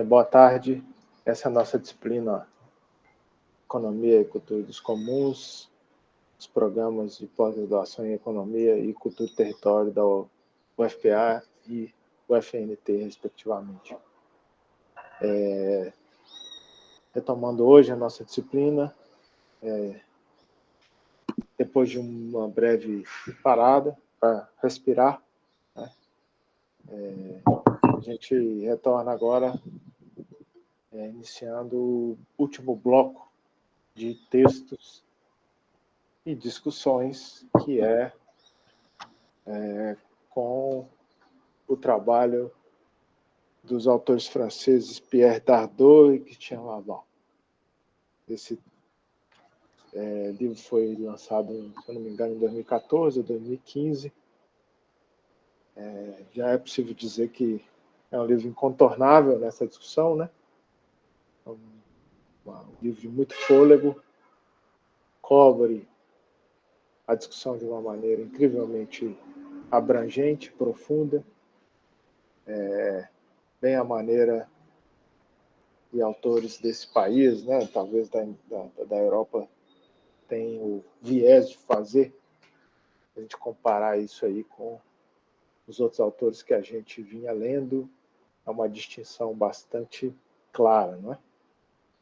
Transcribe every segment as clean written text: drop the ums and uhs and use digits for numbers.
Boa tarde. Essa é a nossa disciplina Economia e Cultura dos Comuns, os programas de pós-graduação em Economia e Cultura e Território da UFPA e UFNT, respectivamente. Retomando hoje a nossa disciplina, depois de uma breve parada para respirar, né? A gente retorna agora, iniciando o último bloco de textos e discussões, que é com o trabalho dos autores franceses Pierre Dardot e Christian Laval. Esse livro foi lançado, se eu não me engano, em 2014 ou 2015. Já é possível dizer que é um livro incontornável nessa discussão, né? É um livro de muito fôlego, cobre a discussão de uma maneira incrivelmente abrangente, profunda, bem a maneira de autores desse país, né? Talvez da Europa tem o viés de fazer, a gente comparar isso aí com os outros autores que a gente vinha lendo, é uma distinção bastante clara, não é?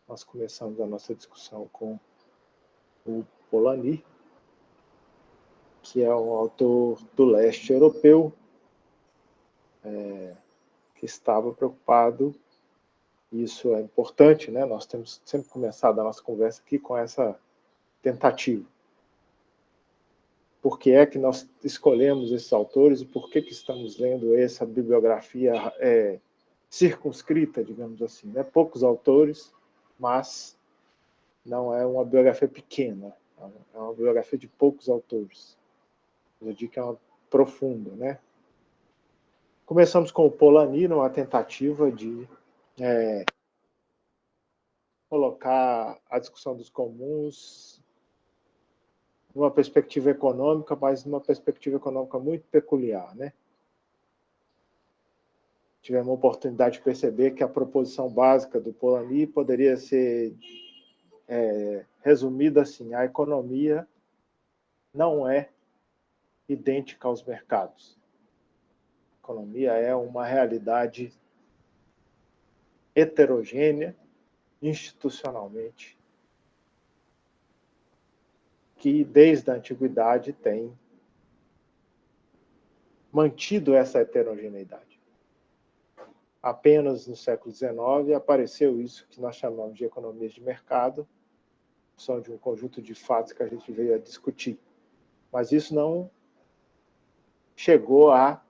Nós começamos a nossa discussão com o Polanyi, que é um autor do leste europeu, que estava preocupado, e isso é importante, né? Nós temos sempre começado a nossa conversa aqui com essa tentativa. Por que é que nós escolhemos esses autores e por que estamos lendo essa bibliografia circunscrita, digamos assim, né? Poucos autores, mas não é uma biografia pequena, é uma biografia de poucos autores. Eu digo que é uma profunda, né? Começamos com o Polanyi, numa tentativa de colocar a discussão dos comuns numa perspectiva econômica, mas numa perspectiva econômica muito peculiar, né? Tivemos a oportunidade de perceber que a proposição básica do Polanyi poderia ser resumida assim: a economia não é idêntica aos mercados. A economia é uma realidade heterogênea, institucionalmente, que desde a antiguidade tem mantido essa heterogeneidade. Apenas no século XIX apareceu isso que nós chamamos de economias de mercado, são de um conjunto de fatos que a gente veio a discutir. Mas isso não chegou a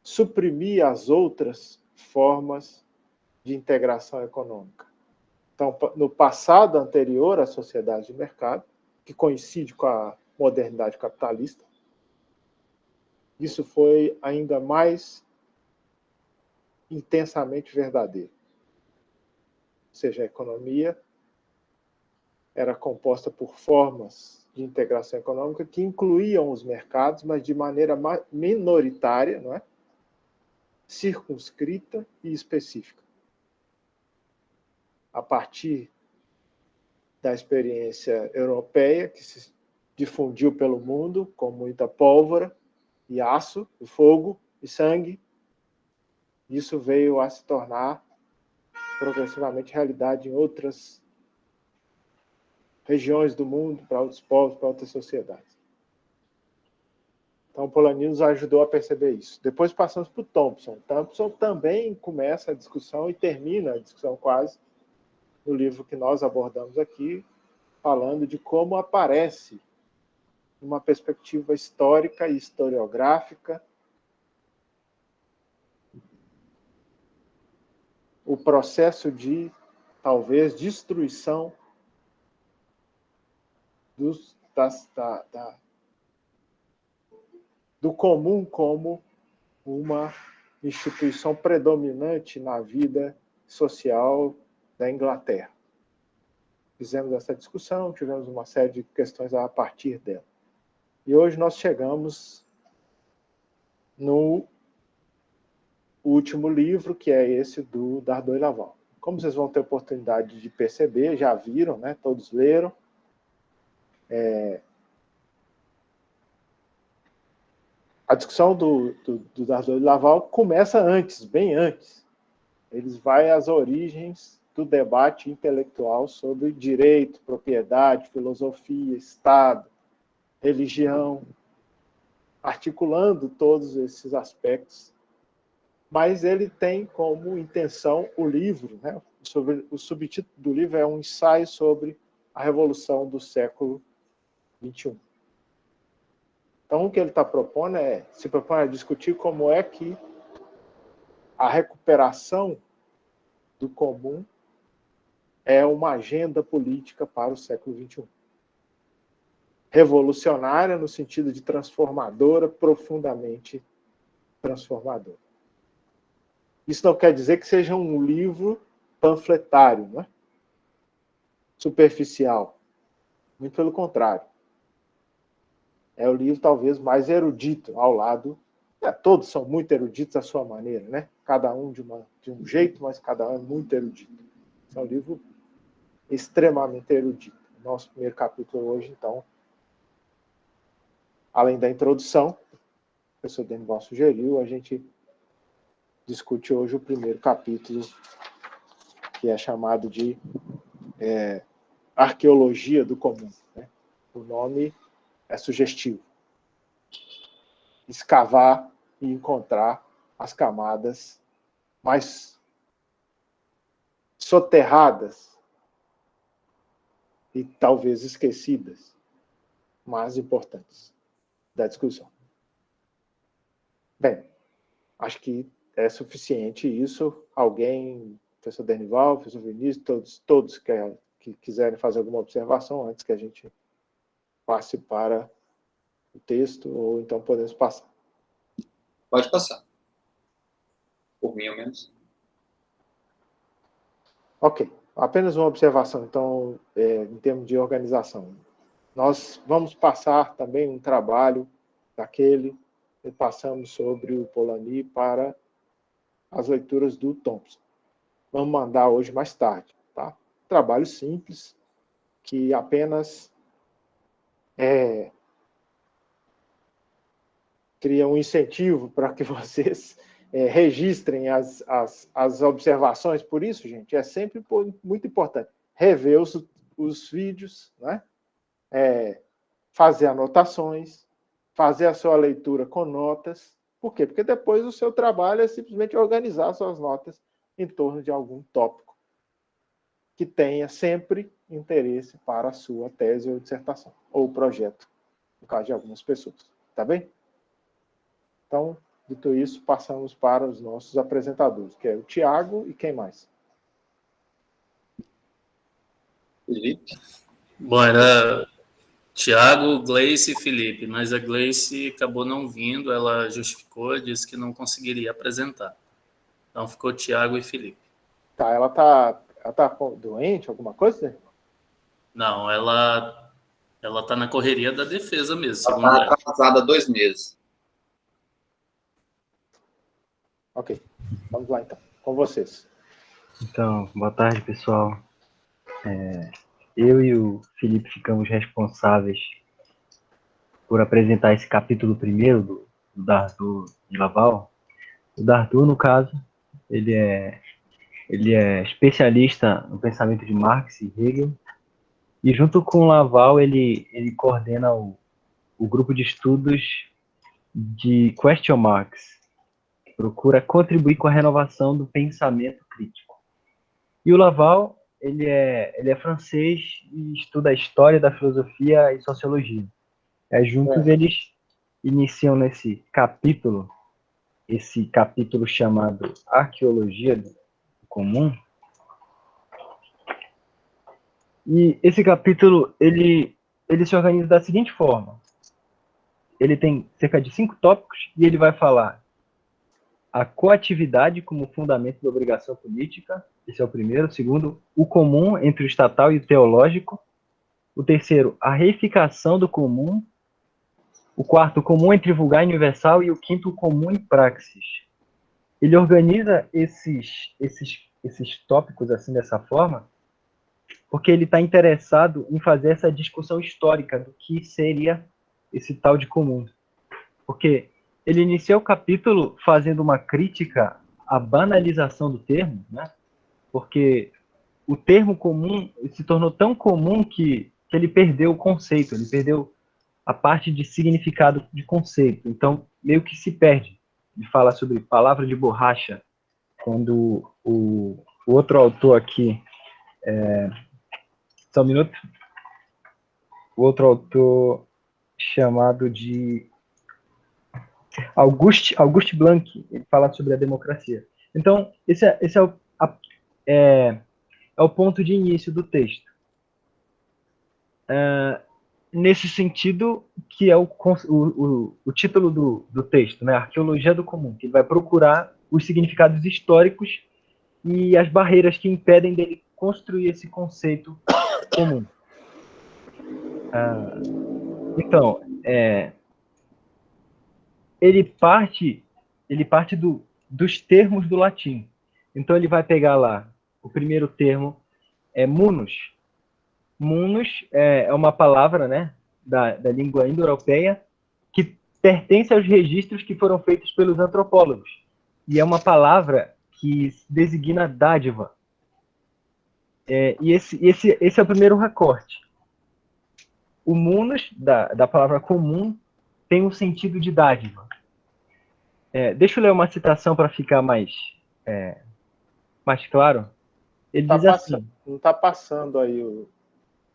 suprimir as outras formas de integração econômica. Então, no passado anterior à sociedade de mercado, que coincide com a modernidade capitalista, isso foi ainda mais intensamente verdadeiro. Ou seja, a economia era composta por formas de integração econômica que incluíam os mercados, mas de maneira minoritária, não é? Circunscrita e específica. A partir da experiência europeia, que se difundiu pelo mundo com muita pólvora e aço, e fogo e sangue, isso veio a se tornar progressivamente realidade em outras regiões do mundo, para outros povos, para outras sociedades. Então, o Polanyi nos ajudou a perceber isso. Depois passamos para o Thompson. Thompson também começa a discussão e termina a discussão quase no livro que nós abordamos aqui, falando de como aparece uma perspectiva histórica e historiográfica o processo de, talvez, destruição do comum como uma instituição predominante na vida social da Inglaterra. Fizemos essa discussão, tivemos uma série de questões a partir dela. E hoje nós chegamos no o último livro, que é esse do Dardot e Laval. Como vocês vão ter oportunidade de perceber, já viram, né? Todos leram. A discussão do Dardot e Laval começa antes, bem antes. Eles vão às origens do debate intelectual sobre direito, propriedade, filosofia, Estado, religião, articulando todos esses aspectos. Mas ele tem como intenção o livro, né? O subtítulo do livro é um ensaio sobre a revolução do século XXI. Então, o que ele está propondo se propõe a discutir como é que a recuperação do comum é uma agenda política para o século XXI. Revolucionária no sentido de transformadora, profundamente transformadora. Isso não quer dizer que seja um livro panfletário, né? Superficial. Muito pelo contrário. É o livro talvez mais erudito ao lado. Todos são muito eruditos à sua maneira, né? Cada um de um jeito, mas cada um é muito erudito. É um livro extremamente erudito. Nosso primeiro capítulo hoje, então, além da introdução, o professor Denival sugeriu, a gente discute hoje o primeiro capítulo, que é chamado de Arqueologia do Comum. Né? O nome é sugestivo. Escavar e encontrar as camadas mais soterradas e talvez esquecidas, mas importantes da discussão. Bem, acho que é suficiente isso. Alguém, professor Denival, professor Vinícius, todos que quiserem fazer alguma observação antes que a gente passe para o texto, ou então podemos passar. Pode passar. Por mim, ao menos. Ok. Apenas uma observação, então, em termos de organização. Nós vamos passar também um trabalho daquele que passamos sobre o Polanyi para as leituras do Thompson. Vamos mandar hoje mais tarde. Tá? Trabalho simples, que apenas cria um incentivo para que vocês registrem as observações. Por isso, gente, é sempre muito importante rever os vídeos, né? Fazer anotações, fazer a sua leitura com notas. Por quê? Porque depois o seu trabalho é simplesmente organizar suas notas em torno de algum tópico que tenha sempre interesse para a sua tese ou dissertação, ou projeto, no caso de algumas pessoas. Tá bem? Então, dito isso, passamos para os nossos apresentadores, que é o Tiago e quem mais? Felipe. Bom, era Tiago, Gleice e Felipe, mas a Gleice acabou não vindo, ela justificou, disse que não conseguiria apresentar. Então ficou Tiago e Felipe. Tá, ela tá doente, alguma coisa? Não, ela tá na correria da defesa mesmo, Ela segundo está ela. atrasada 2 meses. Ok, vamos lá então, com vocês. Então, boa tarde, pessoal. Eu e o Felipe ficamos responsáveis por apresentar esse capítulo primeiro do Dardot e Laval. O Dardot, no caso, ele é especialista no pensamento de Marx e Hegel, e junto com o Laval ele coordena o grupo de estudos de Question Marx, que procura contribuir com a renovação do pensamento crítico. E o Laval, ele é francês e estuda a história da filosofia e sociologia. Juntos eles iniciam esse capítulo chamado Arqueologia do Comum. E esse capítulo, ele se organiza da seguinte forma. Ele tem cerca de 5 tópicos e ele vai falar a coatividade como fundamento da obrigação política. Esse é o primeiro. O segundo, o comum entre o estatal e o teológico. O terceiro, a reificação do comum. O quarto, o comum entre vulgar e universal. E o quinto, o comum em praxis. ele organiza esses tópicos assim dessa forma, porque ele está interessado em fazer essa discussão histórica do que seria esse tal de comum. Porque ele inicia o capítulo fazendo uma crítica à banalização do termo, né? Porque o termo comum se tornou tão comum que ele perdeu o conceito, ele perdeu a parte de significado de conceito. Então, meio que se perde. Ele fala sobre palavra de borracha, quando o outro autor aqui, só um minuto, o outro autor chamado de Auguste Blanc, ele fala sobre a democracia. Então, esse é o ponto de início do texto. Nesse sentido, que é o título do texto, né? Arqueologia do comum, que vai procurar os significados históricos e as barreiras que impedem dele construir esse conceito comum. Então, ele parte dos termos do latim. Então, ele vai pegar lá, o primeiro termo é munus. Munus é uma palavra, né, da língua indo-europeia que pertence aos registros que foram feitos pelos antropólogos. E é uma palavra que designa dádiva. E esse é o primeiro recorte. O munus, da palavra comum, tem um sentido de dádiva. Deixa eu ler uma citação para ficar mais claro. Ele diz assim... Não está passando aí o...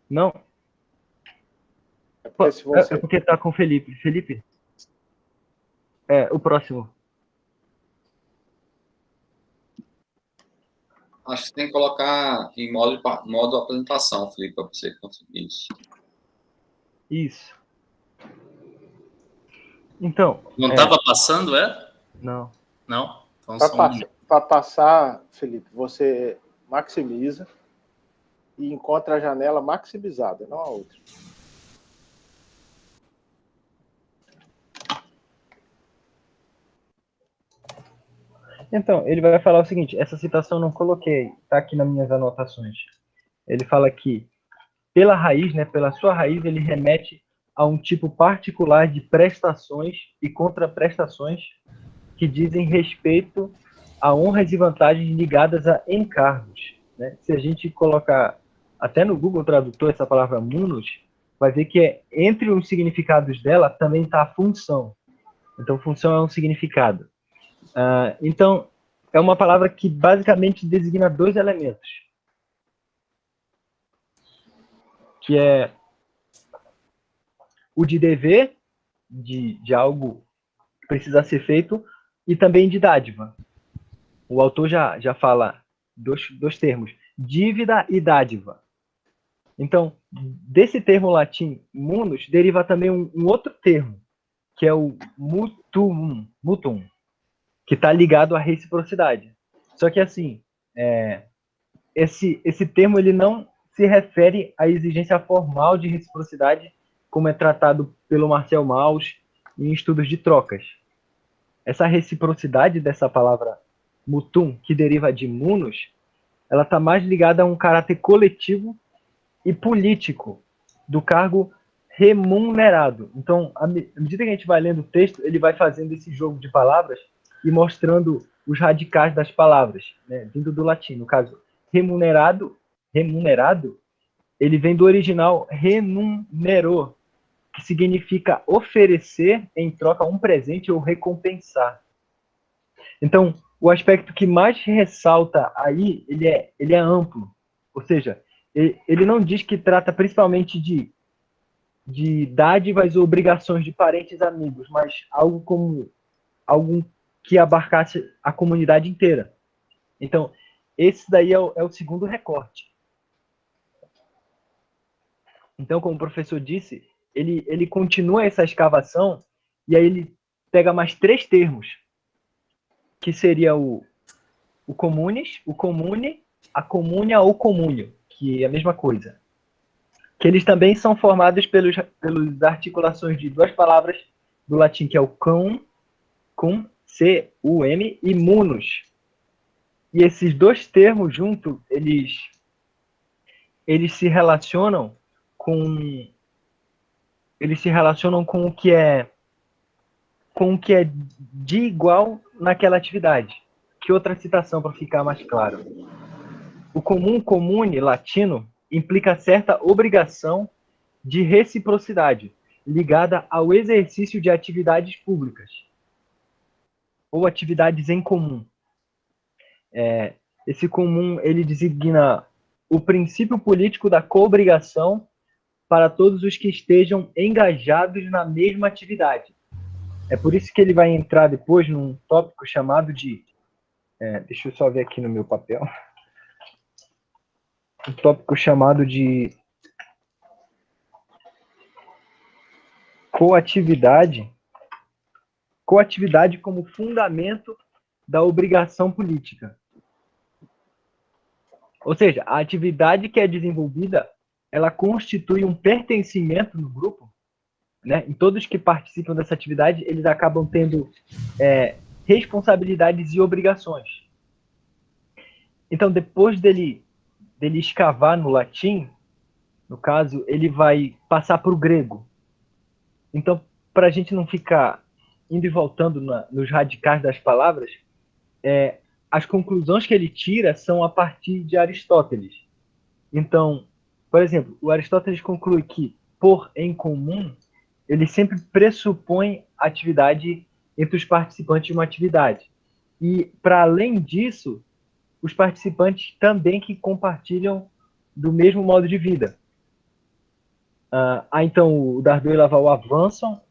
Não? É porque está com o Felipe. Felipe? O próximo. Acho que tem que colocar em modo apresentação, Felipe, para você conseguir isso. Isso. Então... Não estava passando, Não. Não? Então, para passar, Felipe, você maximiza e encontra a janela maximizada, não a outra. Então, ele vai falar o seguinte, essa citação eu não coloquei, está aqui nas minhas anotações. Ele fala que, pela raiz, né, pela sua raiz, ele remete a um tipo particular de prestações e contraprestações que dizem respeito a honras e vantagens ligadas a encargos. Né? Se a gente colocar até no Google Tradutor essa palavra munus, vai ver que entre os significados dela também está a função. Então, função é um significado. Então, é uma palavra que basicamente designa dois elementos. Que é o de dever, de algo que precisa ser feito, e também de dádiva. O autor já fala dois termos, dívida e dádiva. Então, desse termo latim munus, deriva também um outro termo, que é o mutuum, que está ligado à reciprocidade. Só que, assim, esse termo ele não se refere à exigência formal de reciprocidade, como é tratado pelo Marcel Mauss em estudos de trocas. Essa reciprocidade dessa palavra mutum, que deriva de munus, ela está mais ligada a um caráter coletivo e político do cargo remunerado. Então, à medida que a gente vai lendo o texto, ele vai fazendo esse jogo de palavras e mostrando os radicais das palavras, né, vindo do latim. No caso, remunerado, ele vem do original renumero, que significa oferecer em troca um presente ou recompensar. Então, o aspecto que mais ressalta aí, ele é amplo. Ou seja, ele não diz que trata principalmente de dádivas ou obrigações de parentes e amigos, mas algo que abarcasse a comunidade inteira. Então, esse daí é o segundo recorte. Então, como o professor disse, ele continua essa escavação e aí ele pega mais 3 termos, que seria o comunes, o comune, a comunia ou comúnio, que é a mesma coisa. Que eles também são formados pelas articulações de 2 palavras do latim, que é o cum C-U-M, e munus. E esses dois termos juntos, eles se relacionam com o que é de igual naquela atividade. Que outra citação para ficar mais claro? O comum comune latino implica certa obrigação de reciprocidade ligada ao exercício de atividades públicas ou atividades em comum. Esse comum, ele designa o princípio político da coobrigação para todos os que estejam engajados na mesma atividade. É por isso que ele vai entrar depois num tópico chamado de... deixa eu só ver aqui no meu papel. Um tópico chamado de coatividade. Coatividade como fundamento da obrigação política. Ou seja, a atividade que é desenvolvida, ela constitui um pertencimento no grupo, né? E todos que participam dessa atividade, eles acabam tendo responsabilidades e obrigações. Então, depois dele escavar no latim, no caso, ele vai passar para o grego. Então, para a gente não ficar indo e voltando nos radicais das palavras, as conclusões que ele tira são a partir de Aristóteles. Então, por exemplo, o Aristóteles conclui que, por em comum, ele sempre pressupõe atividade entre os participantes de uma atividade. E, para além disso, os participantes também que compartilham do mesmo modo de vida. Então, o Dardot e Laval avançam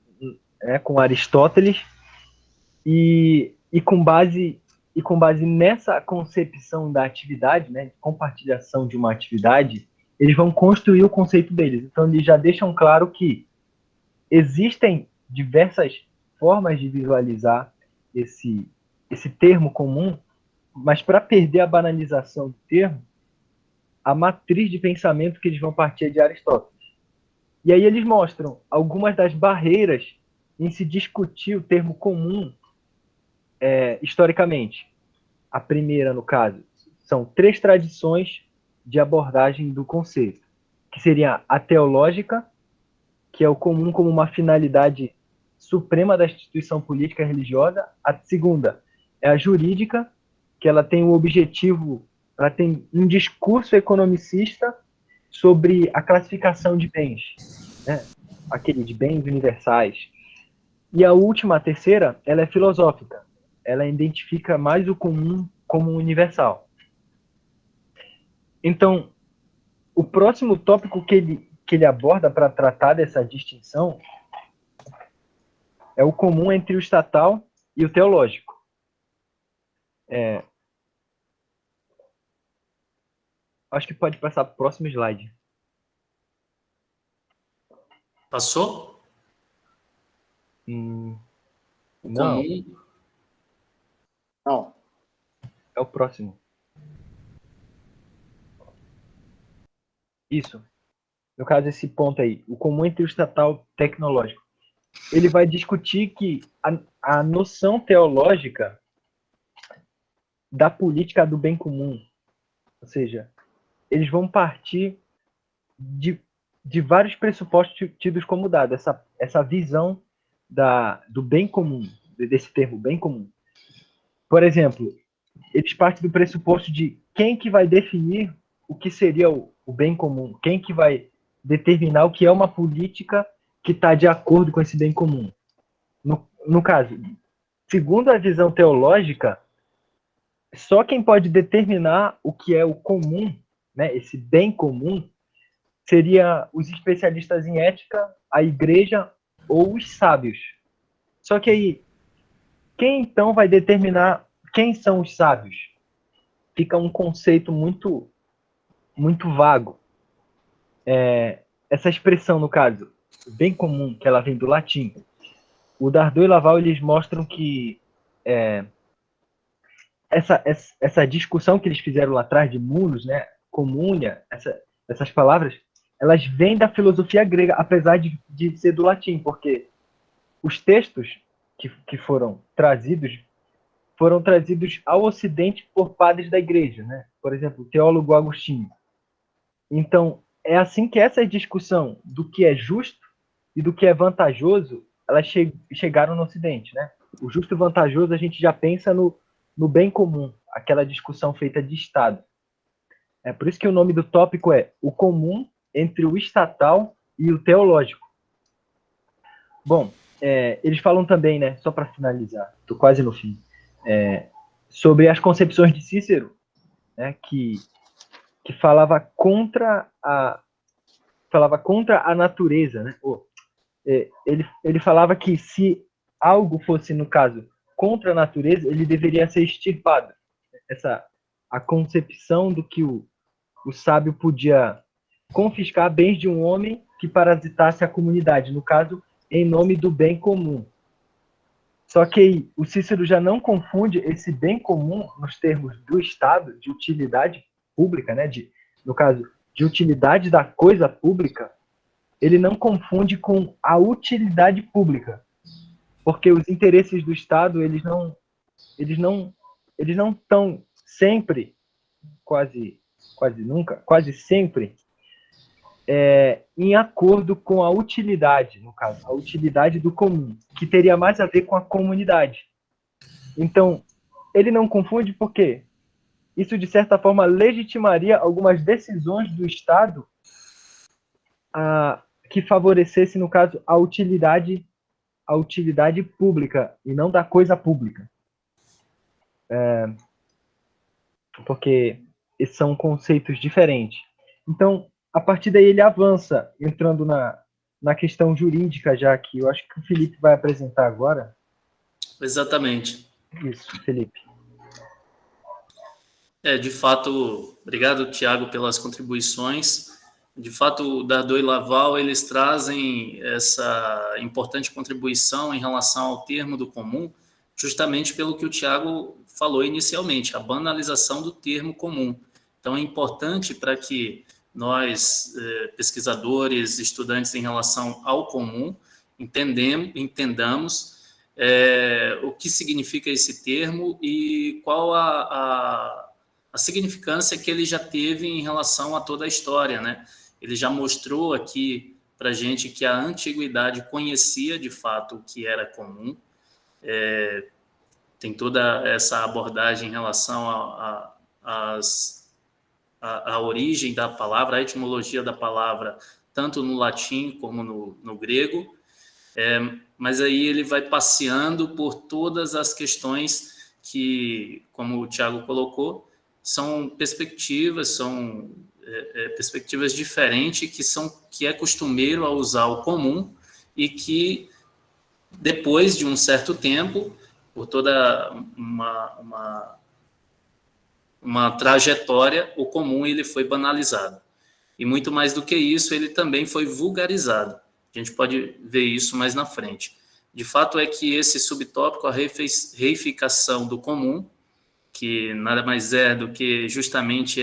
com Aristóteles e com base nessa concepção da atividade, né, de compartilhação de uma atividade, eles vão construir o conceito deles. Então, eles já deixam claro que existem diversas formas de visualizar esse termo comum, mas para perder a banalização do termo, a matriz de pensamento que eles vão partir é de Aristóteles. E aí eles mostram algumas das barreiras em se discutir o termo comum historicamente. A primeira, no caso, são 3 tradições de abordagem do conceito, que seria a teológica, que é o comum como uma finalidade suprema da instituição política e religiosa. A segunda é a jurídica, que ela tem o objetivo, ela tem um discurso economicista sobre a classificação de bens, né? Aquele de bens universais. E a última, a terceira, ela é filosófica. Ela identifica mais o comum como universal. Então, o próximo tópico que ele aborda para tratar dessa distinção é o comum entre o estatal e o teológico. Acho que pode passar para o próximo slide. Passou? Não. Comum. Não. É o próximo. Isso. No caso, esse ponto aí, o comum entre o estatal e tecnológico. Ele vai discutir que a noção teológica da política do bem comum, ou seja, eles vão partir de vários pressupostos tidos como dados, essa visão do bem comum, desse termo bem comum. Por exemplo, eles partem do pressuposto de quem que vai definir o que seria o bem comum, quem que vai determinar o que é uma política que está de acordo com esse bem comum. No caso, segundo a visão teológica, só quem pode determinar o que é o comum, né, esse bem comum, seria os especialistas em ética, a igreja ou os sábios. Só que aí, quem então vai determinar quem são os sábios? Fica um conceito muito, muito vago. Essa expressão, no caso, bem comum, que ela vem do latim, o Dardot e Laval, eles mostram que essa discussão que eles fizeram lá atrás de munus, né, comúnia, essas palavras, elas vêm da filosofia grega, apesar de ser do latim, porque os textos que foram trazidos foram trazidos ao Ocidente por padres da Igreja, né? Por exemplo, o teólogo Agostinho. Então, é assim que essa discussão do que é justo e do que é vantajoso, elas chegaram no Ocidente, né? O justo e vantajoso a gente já pensa no bem comum, aquela discussão feita de Estado. É por isso que o nome do tópico é o comum entre o estatal e o teológico. Bom, eles falam também, né, só para finalizar, estou quase no fim, sobre as concepções de Cícero, né, que falava contra a natureza, né? Ele falava que se algo fosse, no caso, contra a natureza, ele deveria ser extirpado. A concepção do que o sábio podia confiscar bens de um homem que parasitasse a comunidade, no caso, em nome do bem comum. Só que o Cícero já não confunde esse bem comum nos termos do Estado, de utilidade pública, né? No caso, de utilidade da coisa pública, ele não confunde com a utilidade pública, porque os interesses do Estado, eles não estão sempre, quase nunca, quase sempre, em acordo com a utilidade, no caso, a utilidade do comum, que teria mais a ver com a comunidade. Então, ele não confunde porque isso, de certa forma, legitimaria algumas decisões do Estado que favorecesse, no caso, a utilidade pública e não da coisa pública. Porque esses são conceitos diferentes. Então, a partir daí ele avança, entrando na questão jurídica, já que eu acho que o Felipe vai apresentar agora. Exatamente. Isso, Felipe. De fato, obrigado, Tiago, pelas contribuições. De fato, o Dardot e Laval, eles trazem essa importante contribuição em relação ao termo do comum, justamente pelo que o Tiago falou inicialmente, a banalização do termo comum. Então, é importante para que nós, pesquisadores, estudantes em relação ao comum, entendamos o que significa esse termo e qual a significância que ele já teve em relação a toda a história, né? Ele já mostrou aqui para a gente que a antiguidade conhecia, de fato, o que era comum. Tem toda essa abordagem em relação à origem da palavra, a etimologia da palavra, tanto no latim como no grego. Mas aí ele vai passeando por todas as questões que, como o Tiago colocou, são perspectivas diferentes que é costumeiro a usar o comum e que, depois de um certo tempo, por toda uma trajetória, o comum ele foi banalizado. E muito mais do que isso, ele também foi vulgarizado. A gente pode ver isso mais na frente. De fato é que esse subtópico, a reificação do comum, que nada mais é do que justamente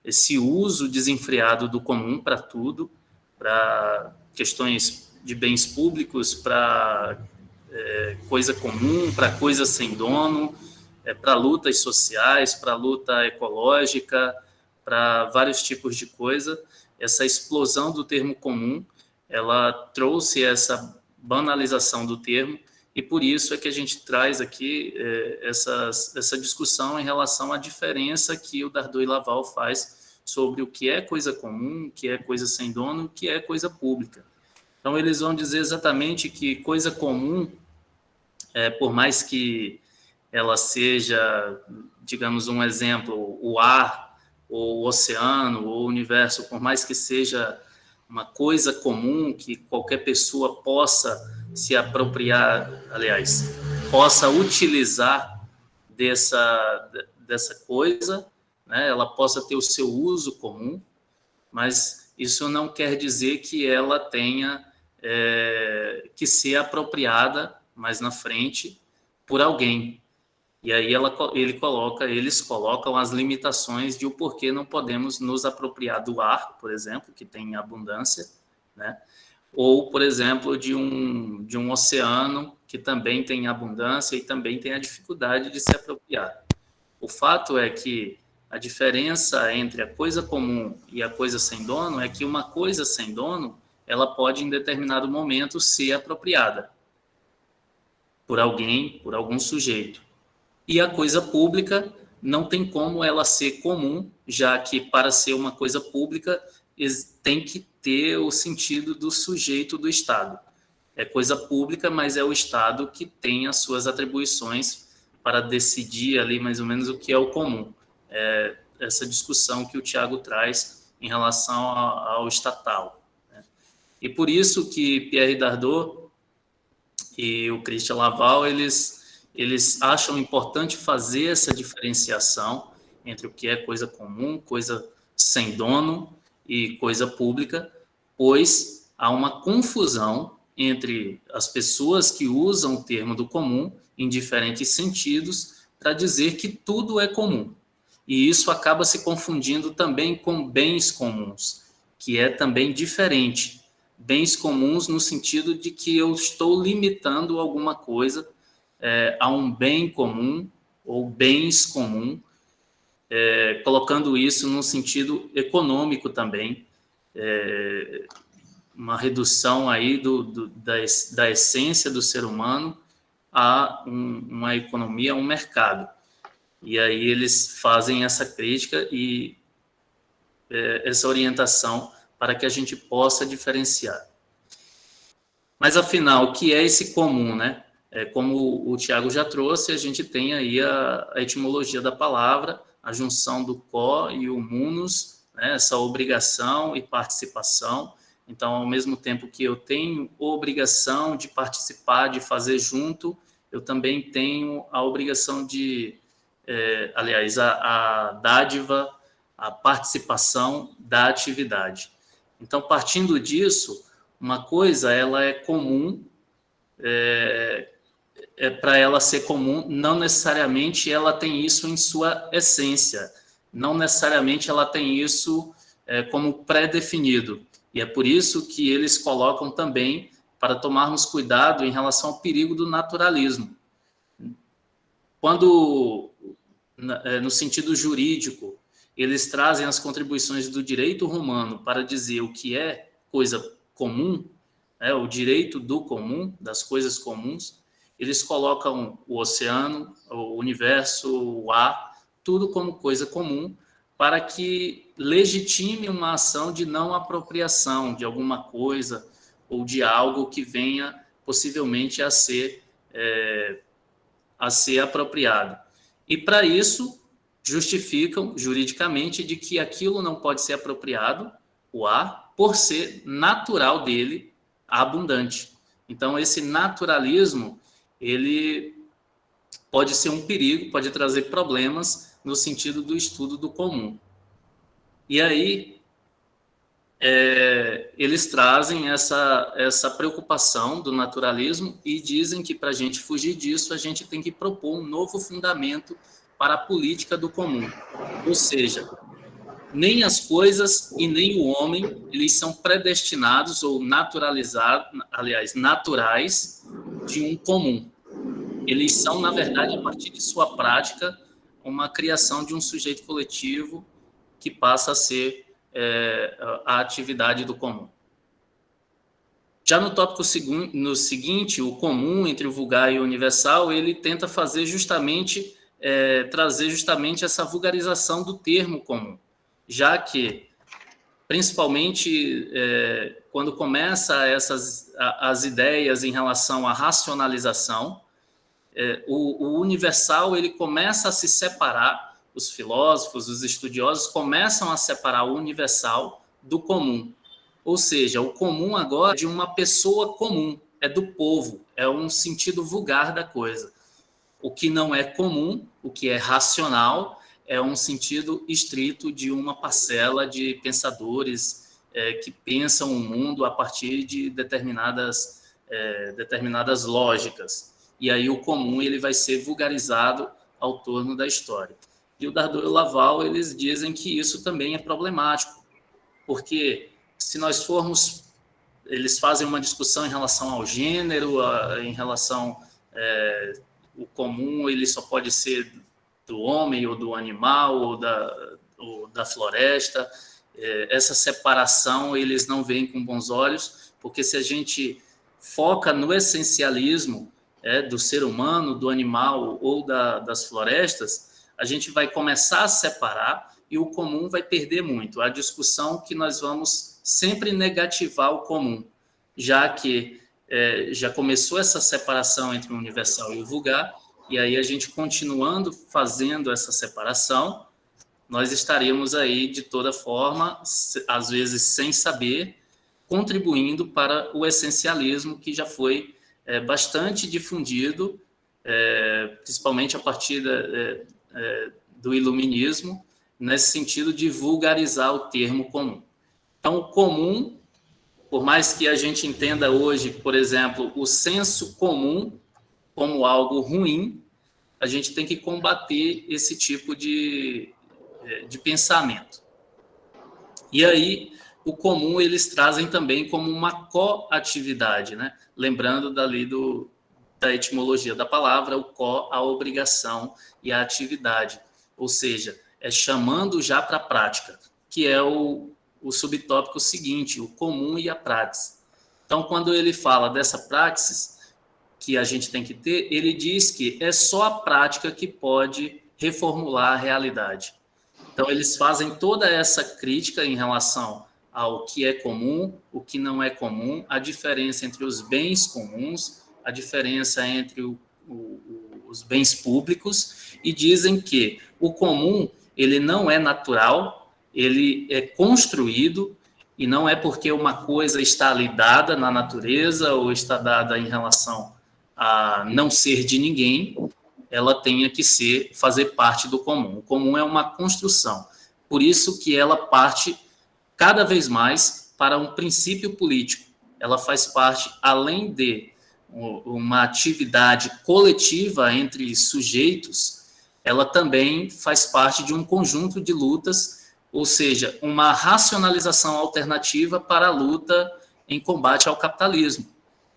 esse uso desenfreado do comum para tudo, para questões de bens públicos, para coisa comum, para coisa sem dono, para lutas sociais, para luta ecológica, para vários tipos de coisa. Essa explosão do termo comum, ela trouxe essa banalização do termo, e por isso é que a gente traz aqui essa discussão em relação à diferença que o Dardot e Laval faz sobre o que é coisa comum, o que é coisa sem dono, o que é coisa pública. Então, eles vão dizer exatamente que coisa comum, por mais que ela seja, digamos, um exemplo, o ar, ou o oceano, ou o universo, por mais que seja uma coisa comum que qualquer pessoa possa se apropriar, aliás, possa utilizar dessa coisa, né? Ela possa ter o seu uso comum, mas isso não quer dizer que ela tenha que ser apropriada mais na frente por alguém. E aí eles colocam as limitações de o porquê não podemos nos apropriar do ar, por exemplo, que tem abundância, né? Ou, por exemplo, de um oceano que também tem abundância e também tem a dificuldade de se apropriar. O fato é que a diferença entre a coisa comum e a coisa sem dono é que uma coisa sem dono, ela pode, em determinado momento, ser apropriada por alguém, por algum sujeito. E a coisa pública não tem como ela ser comum, já que para ser uma coisa pública tem que ter o sentido do sujeito do Estado. É coisa pública, mas é o Estado que tem as suas atribuições para decidir ali mais ou menos o que é o comum. É essa discussão que o Tiago traz em relação ao estatal, né? E por isso que Pierre Dardot e o Christian Laval, eles acham importante fazer essa diferenciação entre o que é coisa comum, coisa sem dono e coisa pública, pois há uma confusão entre as pessoas que usam o termo do comum em diferentes sentidos para dizer que tudo é comum. E isso acaba se confundindo também com bens comuns, que é também diferente. Bens comuns no sentido de que eu estou limitando alguma coisa a um bem comum ou bens comum, colocando isso num sentido econômico também, uma redução aí da essência do ser humano a uma economia, a um mercado. E aí eles fazem essa crítica e essa orientação para que a gente possa diferenciar. Mas, afinal, o que é esse comum, né? Como o Tiago já trouxe, a gente tem aí a etimologia da palavra, a junção do có e o munus, né? Essa obrigação e participação. Então, ao mesmo tempo que eu tenho obrigação de participar, de fazer junto, eu também tenho a obrigação de, aliás, a dádiva, a participação da atividade. Então, partindo disso, uma coisa ela é comum, para ela ser comum, não necessariamente ela tem isso em sua essência, não necessariamente ela tem isso como pré-definido. E é por isso que eles colocam também para tomarmos cuidado em relação ao perigo do naturalismo. Quando, no sentido jurídico, eles trazem as contribuições do direito romano para dizer o que é coisa comum, o direito do comum, das coisas comuns, eles colocam o oceano, o universo, o ar, tudo como coisa comum, para que legitime uma ação de não apropriação de alguma coisa ou de algo que venha possivelmente a ser apropriado. E para isso justificam juridicamente de que aquilo não pode ser apropriado, o ar, por ser natural dele, abundante. Então, esse naturalismo, ele pode ser um perigo, pode trazer problemas no sentido do estudo do comum. E aí, eles trazem essa preocupação do naturalismo e dizem que, para a gente fugir disso, a gente tem que propor um novo fundamento para a política do comum. Ou seja, nem as coisas e nem o homem, eles são predestinados ou naturalizados, aliás, naturais de um comum. Eles são, na verdade, a partir de sua prática, uma criação de um sujeito coletivo que passa a ser a atividade do comum. Já no tópico seguinte, o comum entre o vulgar e o universal, ele tenta fazer trazer justamente essa vulgarização do termo comum, já que, principalmente quando começa as ideias em relação à racionalização, o universal ele começa a se separar, os filósofos, os estudiosos começam a separar o universal do comum. Ou seja, o comum agora é de uma pessoa comum, é do povo, é um sentido vulgar da coisa. O que não é comum, o que é racional, é um sentido estrito de uma parcela de pensadores que pensam o mundo a partir de determinadas lógicas. E aí o comum ele vai ser vulgarizado ao torno da história. E o Dardot e o Laval, eles dizem que isso também é problemático, porque se nós formos eles fazem uma discussão em relação ao gênero, em relação o comum, ele só pode ser do homem ou do animal ou da floresta. Essa separação eles não veem com bons olhos, porque se a gente foca no essencialismo do ser humano, do animal ou das florestas, a gente vai começar a separar e o comum vai perder muito. A discussão que nós vamos sempre negativar o comum, já que já começou essa separação entre o universal e o vulgar, e aí a gente continuando fazendo essa separação, nós estaríamos aí, de toda forma, às vezes sem saber, contribuindo para o essencialismo que já foi bastante difundido, principalmente a partir do iluminismo, nesse sentido de vulgarizar o termo comum. Então, o comum, por mais que a gente entenda hoje, por exemplo, o senso comum como algo ruim, a gente tem que combater esse tipo de pensamento. E aí, o comum eles trazem também como uma coatividade, né? Lembrando dali da etimologia da palavra, o co, a obrigação e a atividade, ou seja, chamando já para a prática, que é o subtópico seguinte, o comum e a praxis. Então, quando ele fala dessa praxis que a gente tem que ter, ele diz que é só a prática que pode reformular a realidade. Então, eles fazem toda essa crítica em relação ao que é comum, o que não é comum, a diferença entre os bens comuns, a diferença entre os bens públicos, e dizem que o comum ele não é natural, ele é construído, e não é porque uma coisa está ali dada na natureza ou está dada em relação a não ser de ninguém, ela tenha que fazer parte do comum. O comum é uma construção. Por isso que ela parte cada vez mais para um princípio político. Ela faz parte, além de uma atividade coletiva entre sujeitos, ela também faz parte de um conjunto de lutas, ou seja, uma racionalização alternativa para a luta em combate ao capitalismo.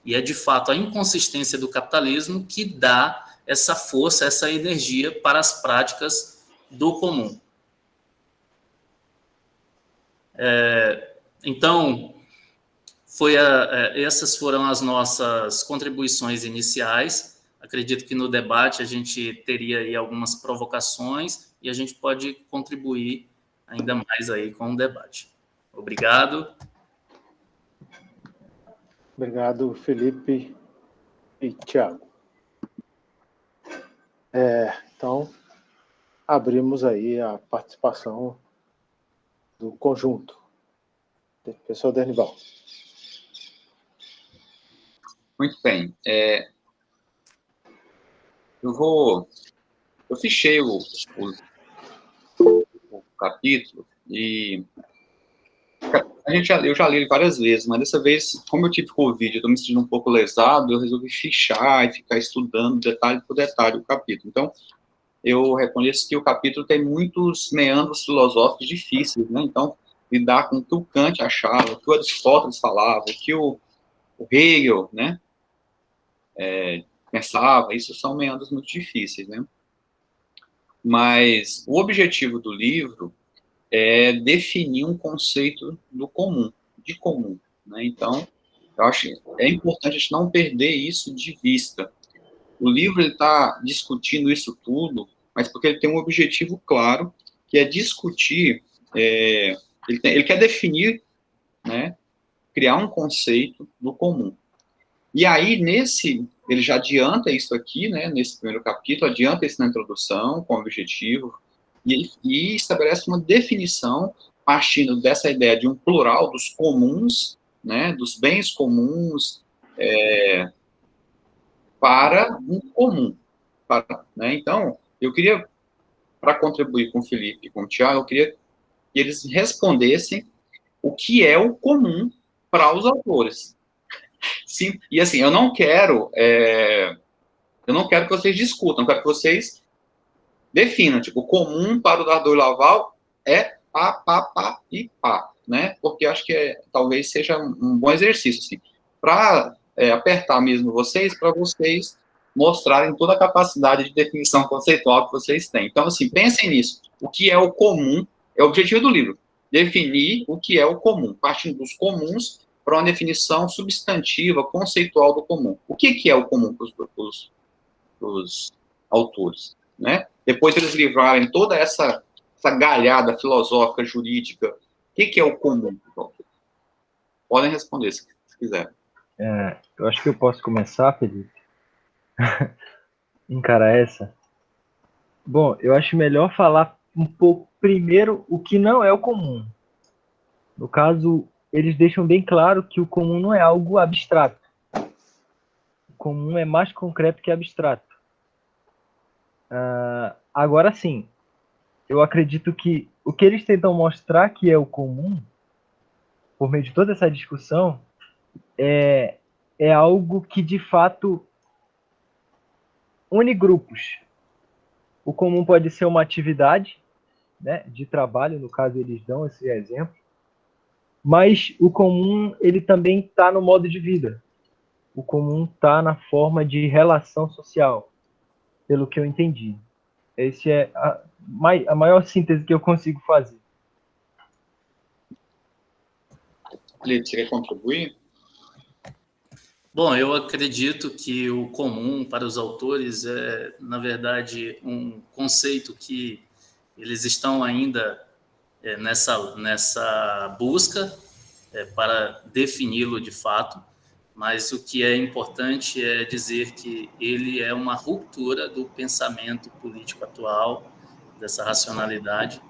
E é, de fato, a inconsistência do capitalismo que dá essa força, essa energia para as práticas do comum. Então, essas foram as nossas contribuições iniciais. Acredito que no debate a gente teria aí algumas provocações e a gente pode contribuir ainda mais aí com o debate. Obrigado. Obrigado, Felipe e Tiago. Então, abrimos aí a participação do conjunto. Professor Dernival. Muito bem. Eu fichei o capítulo e eu já li ele várias vezes, mas dessa vez, como eu tive Covid, eu estou me sentindo um pouco lesado, eu resolvi fichar e ficar estudando detalhe por detalhe o capítulo. Então, eu reconheço que o capítulo tem muitos meandros filosóficos difíceis, né? Então, lidar com o que o Kant achava, o que o Aristóteles falava, o que o Hegel, né, pensava, isso são meandros muito difíceis, né? Mas o objetivo do livro é definir um conceito do comum, de comum, né? Então, eu acho que é importante a gente não perder isso de vista. O livro está discutindo isso tudo, mas porque ele tem um objetivo claro, que é discutir, ele quer definir, né, criar um conceito do comum. E aí, ele já adianta isso aqui, né, nesse primeiro capítulo, adianta isso na introdução, com o objetivo, e estabelece uma definição partindo dessa ideia de um plural dos comuns, né, dos bens comuns, para um comum. Né? Então, eu queria, para contribuir com o Felipe e com o Tiago, eu queria que eles respondessem o que é o comum para os autores. Sim, e assim, eu não quero que vocês discutam, eu quero que vocês definam, tipo, o comum para o Dardot e Laval é pá, pá, pá e pá. né? Porque acho que talvez seja um bom exercício, assim, para apertar mesmo vocês, para vocês mostrarem toda a capacidade de definição conceitual que vocês têm. Então, assim, pensem nisso. O que é o comum é o objetivo do livro. Definir o que é o comum, partindo dos comuns para uma definição substantiva, conceitual do comum. O que é o comum para os autores, né? Depois eles livrarem toda essa galhada filosófica, jurídica, o que é o comum? Podem responder, se quiser. Eu acho que eu posso começar, Felipe. Encarar essa. Bom, eu acho melhor falar um pouco primeiro o que não é o comum. No caso, eles deixam bem claro que o comum não é algo abstrato. O comum é mais concreto que abstrato. Agora sim, eu acredito que o que eles tentam mostrar que é o comum, por meio de toda essa discussão, é algo que de fato une grupos. O comum pode ser uma atividade, né, de trabalho, no caso eles dão esse exemplo, mas o comum ele também está no modo de vida. O comum está na forma de relação social, pelo que eu entendi. Essa é a maior síntese que eu consigo fazer. Felipe, você quer contribuir? Bom, eu acredito que o comum para os autores é, na verdade, um conceito que eles estão ainda nessa busca para defini-lo de fato, mas o que é importante é dizer que ele é uma ruptura do pensamento político atual, dessa racionalidade,